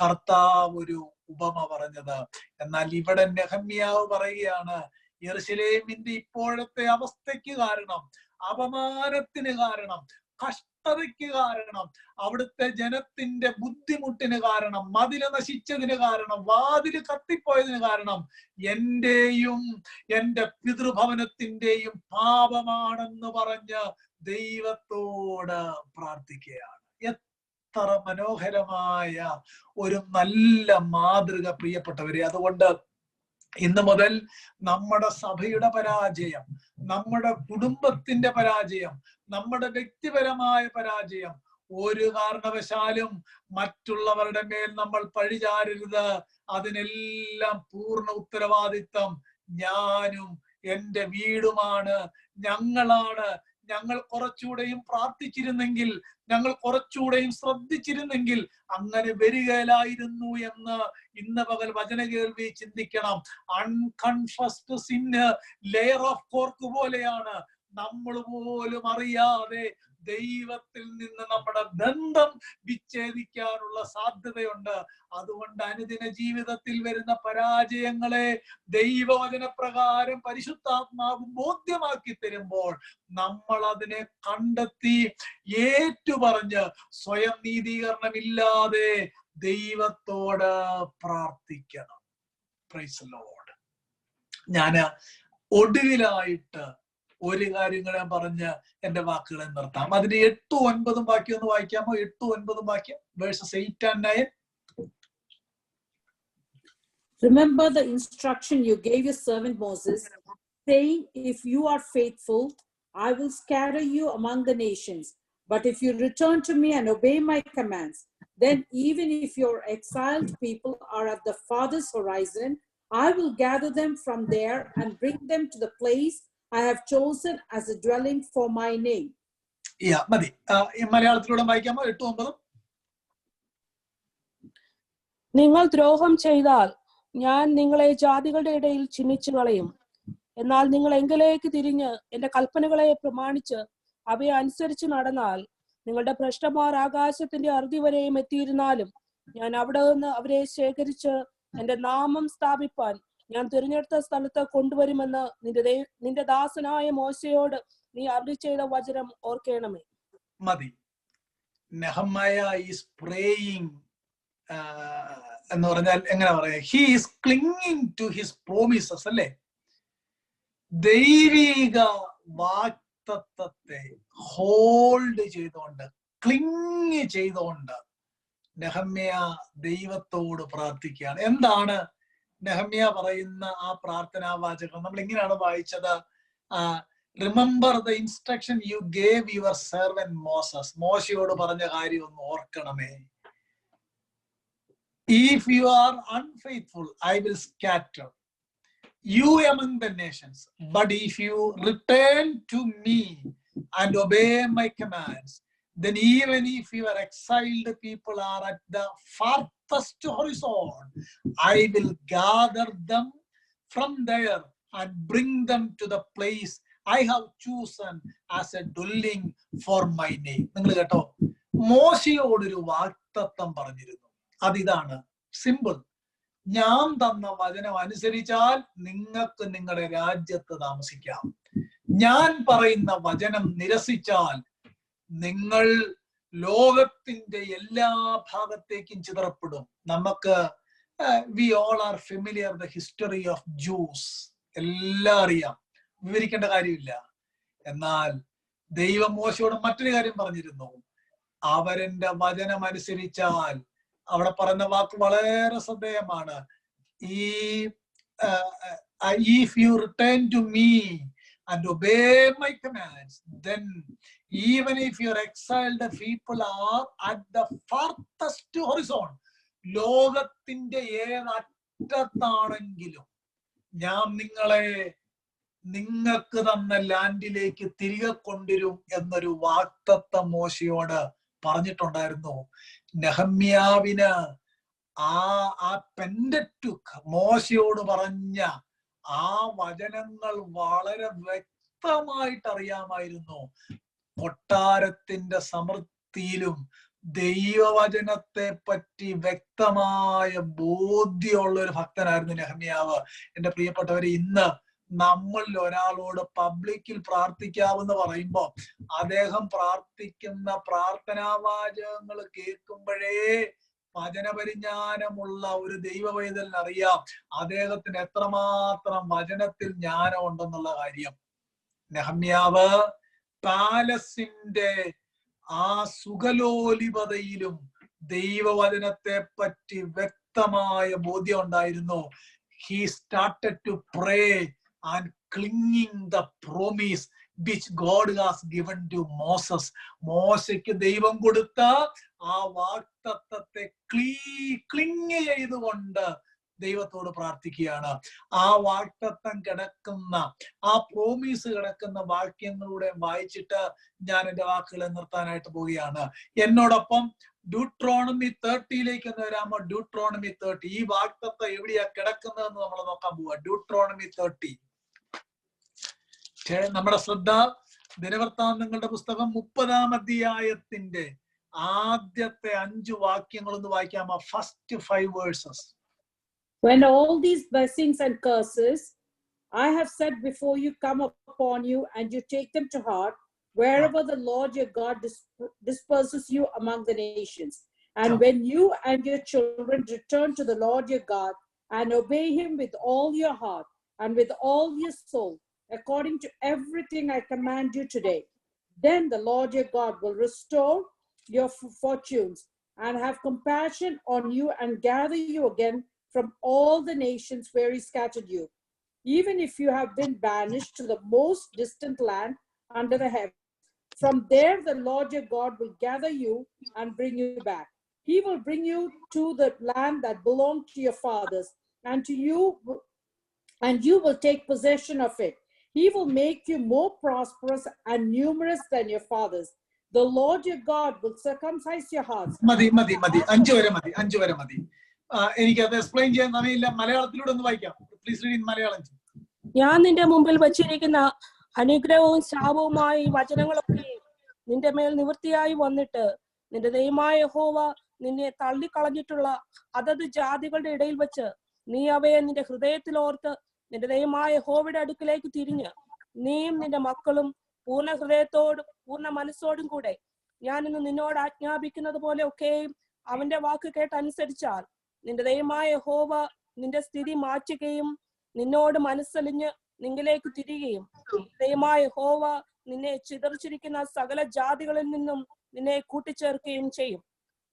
കർത്താവ് ഒരു ഉപമ പറഞ്ഞത്. എന്നാൽ ഇവിടെ നെഹമ്യാവ് പറയുകയാണ്, യെരൂശലേമിന്റെ ഇപ്പോഴത്തെ അവസ്ഥയ്ക്ക് കാരണം, അപമാനത്തിന് കാരണം, കഷ്ടതയ്ക്ക് കാരണം, അവിടുത്തെ ജനത്തിന്റെ ബുദ്ധിമുട്ടിന് കാരണം, മതില് നശിച്ചതിന് കാരണം, വാതില് കത്തിപ്പോയതിന് കാരണം എന്റെയും എന്റെ പിതൃഭവനത്തിന്റെയും പാപമാണെന്ന് പറഞ്ഞ് ദൈവത്തോട് പ്രാർത്ഥിക്കുകയാണ്. എത്ര മനോഹരമായ ഒരു നല്ല മാതൃക പ്രിയപ്പെട്ടവരെ. അതുകൊണ്ട് ഇന്ന് മുതൽ നമ്മുടെ സഭയുടെ പരാജയം, നമ്മുടെ കുടുംബത്തിന്റെ പരാജയം, നമ്മുടെ വ്യക്തിപരമായ പരാജയം ഒരു കാരണവശാലും മറ്റുള്ളവരുടെ മേൽ നമ്മൾ പഴിചാരരുത്. അതിനെല്ലാം പൂർണ്ണ ഉത്തരവാദിത്വം ഞാനും എന്റെ വീടുമാണ്, ഞങ്ങളാണ്. ഞങ്ങൾ കുറച്ചുകൂടെയും പ്രാർത്ഥിച്ചിരുന്നെങ്കിൽ, ഞങ്ങൾ കുറച്ചുകൂടെയും ശ്രദ്ധിച്ചിരുന്നെങ്കിൽ അങ്ങനെ വരികയിലായിരുന്നു എന്ന് ഇന്ന് പകൽ വചന കേൾവി ചിന്തിക്കണം. അൺകൺഫസ്ഡ് സിന്ന് ലെയർ ഓഫ് കോർക്ക് പോലെയാണ്. നമ്മൾ പോലും അറിയാതെ ദൈവത്തിൽ നിന്ന് നമ്മുടെ ബന്ധം വിച്ഛേദിക്കാനുള്ള സാധ്യതയുണ്ട്. അതുകൊണ്ട് അനുദിന ജീവിതത്തിൽ വരുന്ന പരാജയങ്ങളെ ദൈവവചന പ്രകാരം പരിശുദ്ധാത്മാവ് ബോധ്യമാക്കി തരുമ്പോൾ നമ്മൾ അതിനെ കണ്ടെത്തി ഏറ്റുപറഞ്ഞ് സ്വയം നീതീകരണമില്ലാതെ ദൈവത്തോട് പ്രാർത്ഥിക്കണം. Praise the Lord. ഞാന് ഒടുവിലായിട്ട് ഒരു കാര്യങ്ങളെ പറഞ്ഞ് എന്റെ വാക്കുകളെ നിർത്താം. അതിന് 8, 9 വാക്യം ഒന്ന് വായിക്കാമോ? 8, 9 വാക്യം, verses 8 and 9. Remember the instruction you gave your servant Moses, saying, if you are faithful, I will scatter you among the nations. But if you return to me and obey my commands, then even if your exiled people are at the farthest horizon, I will gather them from there and bring them to the place I have chosen as a dwelling for my name. മതി. മലയാളത്തിലൂടെ വായിക്കാമോ? 8, 9. നിങ്ങൾ ദ്രോഹം ചെയ്താൽ ഞാൻ നിങ്ങളെ ജാതികളുടെ ഇടയിൽ ചിഹ്നിച്ചു കളയും. എന്നാൽ നിങ്ങൾ എങ്കിലേക്ക് തിരിഞ്ഞ് എന്റെ കൽപ്പനകളെ പ്രമാണിച്ച് അവയെ അനുസരിച്ച് നടന്നാൽ, നിങ്ങളുടെ ഭ്രഷ്ടന്മാർ ആകാശത്തിന്റെ അറുതി വരെയും എത്തിയിരുന്നാലും ഞാൻ അവിടെ നിന്ന് അവരെ ശേഖരിച്ച് എന്റെ നാമം സ്ഥാപിപ്പാൻ ഞാൻ തിരഞ്ഞെടുത്ത സ്ഥലത്ത് കൊണ്ടുവരുമെന്ന് നിന്റെ ദാസനായ മോശയോട് നീ അരുളി ചെയ്ത വചനം ഓർക്കണമേ. മതി. നെഹമ്യാ ഈസ് പ്രേയിങ് എന്ന് പറഞ്ഞാൽ എങ്ങനെ പറയാ? He is clinging to his promises, അല്ലേ? ദൈവിക വാഗ്ദത്തത്തെ ഹോൾഡ് ചെയ്തുകൊണ്ട്, ക്ലിങ് ചെയ്തുകൊണ്ട് നെഹമ്യാ ദൈവത്തോട് പ്രാർത്ഥിക്കുകയാണ്. എന്താണ് നെഹമ്യാ പറയുന്ന ആ പ്രാർത്ഥനാ വാചകം? നമ്മൾ ഇങ്ങനെയാണ് വായിച്ചത്. Remember the instruction you gave your servant Moses. മോശയോട് പറഞ്ഞ കാര്യം ഒന്ന് ഓർക്കണമേ. If you are unfaithful, I will scatter you among the nations. But if you return to me and obey my commands, then even if your exiled people are at the farthest horizon, I will gather them from there and bring them to the place I have chosen as a dwelling for my name. നിങ്ങൾ കേട്ടോ, മോശയോടൊരു വാഗ്ദത്തം പറഞ്ഞിരുന്നു. അതിതാണ് simple. ഞാൻ തന്ന വചനം അനുസരിച്ചാൽ നിങ്ങൾക്ക് നിങ്ങളുടെ രാജ്യത്ത് താമസിക്കാം. ഞാൻ പറയുന്ന വചനം നിരസിച്ചാൽ നിങ്ങൾ ലോകത്തിന്റെ എല്ലാ ഭാഗത്തേക്കും ചിതറപ്പെടും. നമുക്ക് we all are familiar the history of juice, എല്ലാം അറിയാം, വിവരിക്കേണ്ട കാര്യമില്ല. എന്നാൽ ദൈവം മോശയോട് മറ്റൊരു കാര്യം പറഞ്ഞിരുന്നു, അവരെന്റെ വചനം അനുസരിച്ചാൽ. അവിടെ പറഞ്ഞ വാക്ക് വളരെ ശ്രദ്ധേയമാണ്. If you return to me and obey my commands, then even if your exiled people are at the farthest horizon, ലോകത്തിന്റെ ഏതറ്റത്താണെങ്കിലും ഞാൻ നിങ്ങളെ നിങ്ങൾക്ക് തന്ന ലാൻഡിലേക്ക് തിരികെ കൊണ്ടുവരും എന്നൊരു വാഗ്ദത്തം മോശയോട് പറഞ്ഞിട്ടുണ്ടായിരുന്നു. നെഹമ്യാവിന് ആ പെന്ററ്റുക്ക് മോശയോട് പറഞ്ഞ ആ വചനങ്ങൾ വളരെ വ്യക്തമായിട്ട് അറിയാമായിരുന്നു. കൊട്ടാരത്തിന്റെ സമൃദ്ധിയിലും ദൈവവചനത്തെ പറ്റി വ്യക്തമായ ബോധ്യമുള്ള ഒരു ഭക്തനായിരുന്നു നെഹമ്യാവ്. എന്റെ പ്രിയപ്പെട്ടവരെ, ഇന്ന് നമ്മളിൽ ഒരാളോട് പബ്ലിക്കിൽ പ്രാർത്ഥിക്കാമെന്ന് പറയുമ്പോ അദ്ദേഹം പ്രാർത്ഥിക്കുന്ന പ്രാർത്ഥനാവാചകങ്ങൾ കേൾക്കുമ്പോഴേ വചനപരിജ്ഞാനമുള്ള ഒരു ദൈവവൈതലിന് അറിയാം അദ്ദേഹത്തിന് എത്രമാത്രം വചനത്തിൽ ജ്ഞാനം ഉണ്ടെന്നുള്ള കാര്യം. നെഹമ്യാവ് പാലസിന്റെ ആ സുഖലോലിപതയിലും ദൈവവചനത്തെ പറ്റി വ്യക്തമായ ബോധ്യം ഉണ്ടായിരുന്നു. He started to pray and clinging the promise which God has given to Moses. മോശയ്ക്ക് ദൈവം കൊടുത്ത ആ വാഗ്ദത്തത്തെ ക്ലിങ് ചെയ്തുകൊണ്ട് ദൈവത്തോട് പ്രാർത്ഥിക്കുകയാണ്. ആ വാഗ്ദത്തം കിടക്കുന്ന, ആ പ്രോമിസ് കിടക്കുന്ന വാക്യങ്ങളുടെ വായിച്ചിട്ട് ഞാൻ എന്റെ വാക്കുകളെ നിർത്താനായിട്ട് പോവുകയാണ്. എന്നോടൊപ്പം ഡ്യൂട്രോണമി 30 വരാമോ? ഡ്യൂട്രോണമി 30, ഈ വാഗ്ദത്തം എവിടെയാ കിടക്കുന്നതെന്ന് നമ്മൾ നോക്കാൻ പോവുക. ഡ്യൂട്രോണമി 30. നമ്മുടെ ശ്രദ്ധ ദിനവൃത്താന്തങ്ങളുടെ പുസ്തകം 30-ാം അധ്യായത്തിന്റെ ആദ്യത്തെ 5 വാക്യങ്ങളൊന്ന് വായിക്കാമോ? First 5 verses. When all these blessings and curses I have set before you come upon you, and you take them to heart, wherever the Lord your God disperses you among the nations, and when you and your children return to the Lord your God and obey him with all your heart and with all your soul, according to everything I command you today, then the Lord your God will restore your fortunes and have compassion on you and gather you again from all the nations where he scattered you, even if you have been banished to the most distant land under the heaven. From there the Lord your God will gather you and bring you back. He will bring you to the land that belonged to your fathers, and you will take possession of it. He will make you more prosperous and numerous than your fathers. The Lord your God will circumcise your hearts. മതി 5 വരെ മതി. എനിക്കത് explain ചെയ്യാൻ സമയമില്ല. മലയാളത്തിലൂടെ ഒന്ന് വായിക്കാം. Please read in Malayalam. ഞാൻ നിന്റെ മുമ്പിൽ വച്ചിരിക്കുന്ന അനുഗ്രഹവും ശാപവുമായ ഈ വചനങ്ങളൊക്കെ നിന്റെ മേൽ നിവൃത്തിയായി വന്നിട്ട് നിന്റെ ദൈവമായ യഹോവ നിന്നെ തള്ളിക്കളഞ്ഞിട്ടുള്ള അതത് ജാതികളുടെ ഇടയിൽ വെച്ച് നീ അവയെ നിന്റെ ഹൃദയത്തിൽ ഓർത്ത് നിന്റെ ദൈവമായ യഹോവയുടെ അടുക്കിലേക്ക് തിരിഞ്ഞ് നീയും നിന്റെ മക്കളും പൂർണ്ണ ഹൃദയത്തോടും പൂർണ്ണ മനസ്സോടും കൂടെ ഞാൻ ഇന്ന് നിന്നോട് ആജ്ഞാപിക്കുന്നത് പോലെ ഒക്കെയും അവന്റെ വാക്ക് കേട്ടനുസരിച്ചാൽ നിന്റെ ദൈവമായ യഹോവ നിന്റെ സ്ഥിതി മാറ്റുകയും നിന്നോട് മനസ്സലിഞ്ഞ് നിങ്കിലേക്ക് തിരികെയും ദൈവമായ യഹോവ നിന്നെ ചിതറിച്ചിരിക്കുന്ന സകല ജാതികളിൽ നിന്നും നിന്നെ കൂട്ടിച്ചേർക്കുകയും ചെയ്യും.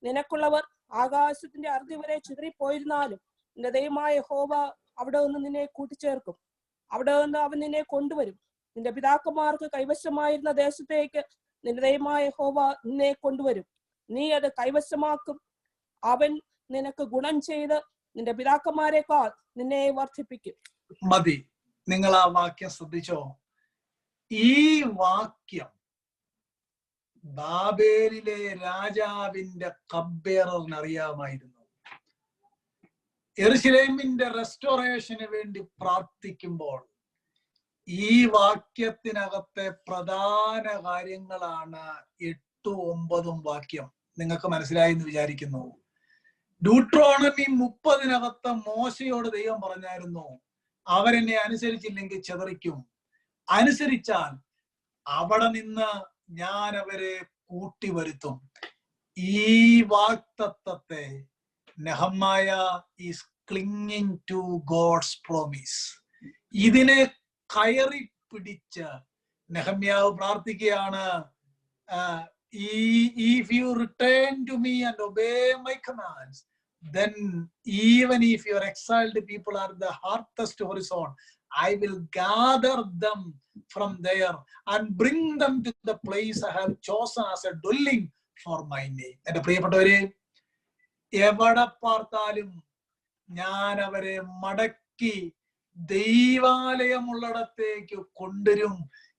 നിനക്കുള്ളവർ ആകാശത്തിന്റെ അറുതി വരെ ചിതറിപ്പോയിരുന്നാലും നിന്റെ ദൈവമായ യഹോവ അവിടെ നിന്ന് നിന്നെ കൂട്ടിച്ചേർക്കും. അവിടെ നിന്ന് അവൻ നിന്നെ കൊണ്ടുവരും. നിന്റെ പിതാക്കന്മാർക്ക് കൈവശമായിരുന്ന ദേശത്തേക്ക് നിന്റെ ദൈവമായ യഹോവ നിന്നെ കൊണ്ടുവരും. നീ അത് കൈവശമാക്കും. അവൻ നിനക്ക് ഗുണം ചെയ്ത് നിന്റെ പിതാക്കന്മാരെക്കാൾ നിന്നെ വർദ്ധിപ്പിക്കും. മതി. നിങ്ങൾ ആ വാക്യം ശ്രദ്ധിച്ചോ? ഈ വാക്യം ബാബേലിലെ രാജാവിന്റെ കബ്ബേറിന് അറിയാമായിരുന്നു. യെരുശലേമിന്റെ റെസ്റ്റോറേഷന് വേണ്ടി പ്രാർത്ഥിക്കുമ്പോൾ ഈ വാക്യത്തിനകത്തെ പ്രധാന കാര്യങ്ങളാണ് 8ഉം 9ഉം വാക്യം. നിങ്ങൾക്ക് മനസ്സിലായി എന്ന് വിചാരിക്കുന്നു. ഡ്യൂട്രോണമി 30 മോശയോട് ദൈവം പറഞ്ഞായിരുന്നു, അവരെന്നെ അനുസരിച്ചില്ലെങ്കിൽ ചെതറിക്കും, അനുസരിച്ചാൽ അവിടെ നിന്ന് ഞാൻ അവരെ കൂട്ടി വരുത്തും. ഈ വാക്തത്വത്തെ Nehemiah is clinging to God's promise. ഇതിനെ കയറി പിടിച്ച് നെഹമ്യാവ് പ്രാർത്ഥിക്കുകയാണ്, if you return to me and obey my commands, then even if your exiled people are the farthest horizon, I will gather them from there and bring them to the place I have chosen as a dwelling for my name. എന്റെ പ്രിയപ്പെട്ടവരെ, എവിടെ പാർത്താലും ഞാൻ അവരെ മടക്കി ദൈവാലയമുള്ളിടത്തേക്ക് കൊണ്ടുവരും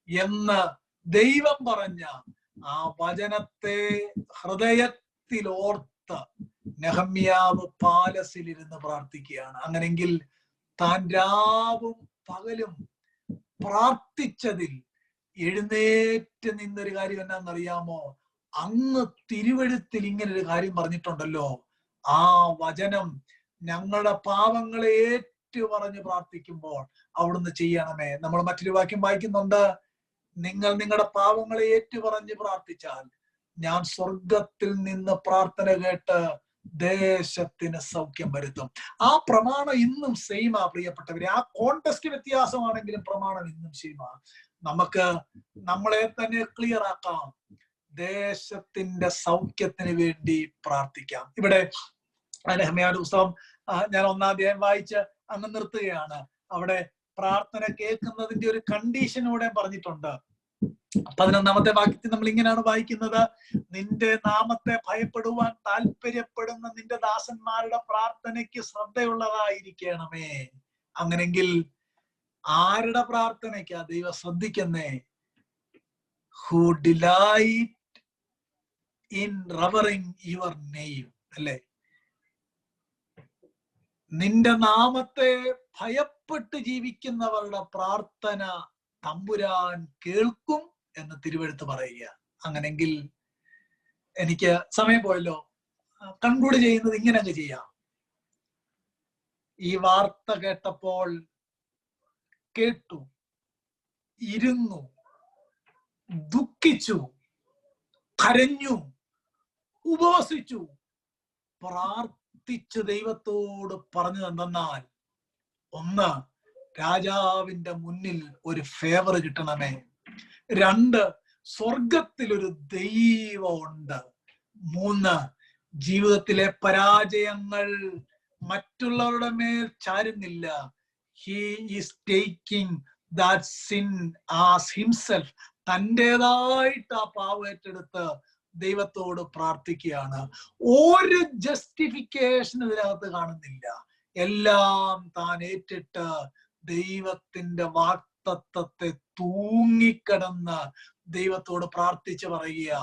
എന്ന് ദൈവം പറഞ്ഞ ആ വചനത്തെ ഹൃദയത്തിൽ ഓർത്ത് നെഹമ്യാവ് പാലസിലിരുന്ന് പ്രാർത്ഥിക്കുകയാണ്. അങ്ങനെങ്കിൽ താൻ രാവും പകലും പ്രാർത്ഥിച്ചതിൽ എഴുന്നേറ്റ് നിന്നൊരു കാര്യം എന്നാന്നറിയാമോ? അങ്ങ് തിരുവെഴുത്തിൽ ഇങ്ങനെ ഒരു കാര്യം പറഞ്ഞിട്ടുണ്ടല്ലോ, ആ വചനം ഞങ്ങളുടെ പാവങ്ങളെ ഏറ്റു പറഞ്ഞ് പ്രാർത്ഥിക്കുമ്പോൾ അവിടുന്ന് ചെയ്യണമേ. നമ്മൾ മറ്റൊരു വാക്യം വായിക്കുന്നുണ്ട്, നിങ്ങൾ നിങ്ങളുടെ പാവങ്ങളെ ഏറ്റു പറഞ്ഞ് പ്രാർത്ഥിച്ചാൽ ഞാൻ സ്വർഗത്തിൽ നിന്ന് പ്രാർത്ഥന കേട്ട് ദേശത്തിന് സൗഖ്യം വരുത്തും. ആ പ്രമാണം ഇന്നും സെയിമാ പ്രിയപ്പെട്ടവരെ. ആ കോണ്ടെക്സ്റ്റ് വ്യത്യാസമാണെങ്കിലും പ്രമാണം ഇന്നും സെയിമാ. നമുക്ക് നമ്മളെ തന്നെ ക്ലിയർ ആക്കാം, ദേശത്തിന്റെ സൗഖ്യത്തിന് വേണ്ടി പ്രാർത്ഥിക്കാം. ഇവിടെ നെഹമ്യാവിന്റെ പുസ്തകം ഞാൻ 1-ാം അധ്യായം വായിച്ച് അങ്ങ് നിർത്തുകയാണ്. അവിടെ പ്രാർത്ഥന കേൾക്കുന്നതിന്റെ ഒരു കണ്ടീഷനൂടെ പറഞ്ഞിട്ടുണ്ട്. 11-ാമത്തെ വാക്യത്തിൽ നമ്മൾ ഇങ്ങനെയാണ് വായിക്കുന്നത്, നിന്റെ നാമത്തെ ഭയപ്പെടുവാൻ താല്പര്യപ്പെടുന്ന നിന്റെ ദാസന്മാരുടെ പ്രാർത്ഥനയ്ക്ക് ശ്രദ്ധയുള്ളതായിരിക്കണമേ. അങ്ങനെങ്കിൽ ആരുടെ പ്രാർത്ഥനയ്ക്കാ ദൈവം ശ്രദ്ധിക്കുന്നേ? Who delight in revering your name, അല്ലേ? നിന്റെ നാമത്തെ ഭയപ്പെട്ട് ജീവിക്കുന്നവരുടെ പ്രാർത്ഥന തമ്പുരാൻ കേൾക്കും എന്ന് തിരുവെഴുത്ത് പറയുക. അങ്ങനെങ്കിൽ എനിക്ക് സമയം പോയല്ലോ, കൺക്ലൂഡ് ചെയ്യുന്നത് ഇങ്ങനെ അങ്ങ് ചെയ്യാം. ഈ വാർത്ത കേട്ടപ്പോൾ കേട്ടു, ഇരുന്നു, ദുഃഖിച്ചു, കരഞ്ഞു, ഉപവസിച്ചു, പ്രാർത്ഥിച്ച് ദൈവത്തോട് പറഞ്ഞു തന്നാൽ, ഒന്ന്, രാജാവിന്റെ മുന്നിൽ ഒരു ഫേവർ കിട്ടണമേ. 2, സ്വർഗത്തിൽ ഒരു ദൈവമുണ്ട്. 3, ജീവിതത്തിലെ പരാജയങ്ങൾ മറ്റുള്ളവരുടെ മേൽ ചാരുന്നില്ല. He is taking that sin as himself. തൻ്റെതായിട്ട് ആ പാവം ഏറ്റെടുത്ത് ദൈവത്തോട് പ്രാർത്ഥിക്കുകയാണ്. ഒരു ജസ്റ്റിഫിക്കേഷൻ ഇതിനകത്ത് കാണുന്നില്ല. എല്ലാം താൻ ഏറ്റിട്ട് ദൈവത്തിന്റെ വാക്തത്വത്തെ തൂങ്ങിക്കിടന്ന് ദൈവത്തോട് പ്രാർത്ഥിച്ച് പറയുക,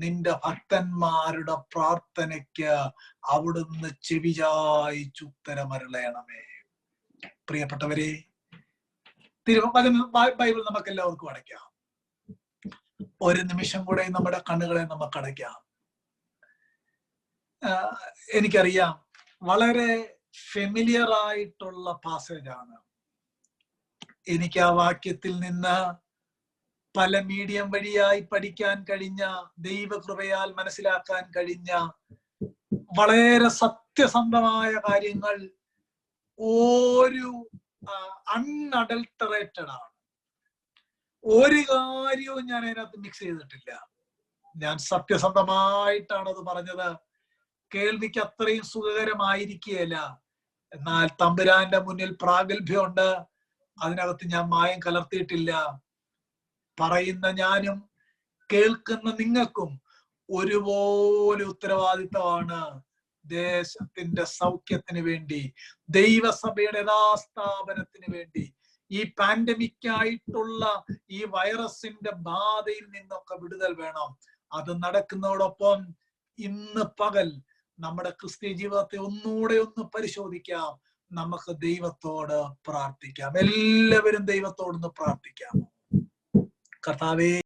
നിന്റെ ഭക്തന്മാരുടെ പ്രാർത്ഥനയ്ക്ക് അവിടുന്ന് ചെവിചായിച്ച് ഉത്തരമരുളയണമേ. പ്രിയപ്പെട്ടവരെ, ബൈബിൾ നമുക്ക് എല്ലാവർക്കും അടയ്ക്കാം. ഒരു നിമിഷം കൂടെ നമ്മുടെ കണ്ണുകളെ നമുക്ക് അടയ്ക്കാം. എനിക്കറിയാം, വളരെ ഫെമിലിയർ ആയിട്ടുള്ള പാസേജാണ്. എനിക്ക് ആ വാക്യത്തിൽ നിന്ന് പല മീഡിയം വഴിയായി പഠിക്കാൻ കഴിഞ്ഞ, ദൈവകൃപയാൽ മനസ്സിലാക്കാൻ കഴിഞ്ഞ വളരെ സത്യസന്ധമായ കാര്യങ്ങൾ ഒരു അൺഅഡൾട്ടറേറ്റഡ് ആണ്. ഒരു കാര്യവും ഞാൻ അതിനകത്ത് മിക്സ് ചെയ്തിട്ടില്ല. ഞാൻ സത്യസന്ധമായിട്ടാണ് അത് പറഞ്ഞത്. കേൾവിക്ക് അത്രയും സുഖകരമായിരിക്കുകയില്ല, എന്നാൽ തമ്പുരാന്റെ മുന്നിൽ പ്രാഗൽഭ്യമുണ്ട്. അതിനകത്ത് ഞാൻ മായം കലർത്തിയിട്ടില്ല. പറയുന്ന ഞാനും കേൾക്കുന്ന നിങ്ങൾക്കും ഒരുപോലെ ഉത്തരവാദിത്തമാണ്. ദേശത്തിന്റെ സൗഖ്യത്തിന് വേണ്ടി, ദൈവസഭയുടെ യഥാസ്ഥാപനത്തിന് വേണ്ടി, ഈ പാൻഡമിക് ആയിട്ടുള്ള ഈ വൈറസിന്റെ ബാധയിൽ നിന്നൊക്കെ വിടുതൽ വേണം. അത് നടക്കുന്നതോടൊപ്പം ഇന്ന് പകൽ നമ്മുടെ ക്രിസ്ത്യ ജീവിതത്തെ ഒന്നുകൂടെ ഒന്ന് പരിശോധിക്കാം. നമുക്ക് ദൈവത്തോട് പ്രാർത്ഥിക്കാം. എല്ലാവരും ദൈവത്തോടൊന്ന് പ്രാർത്ഥിക്കാം. കർത്താവേ,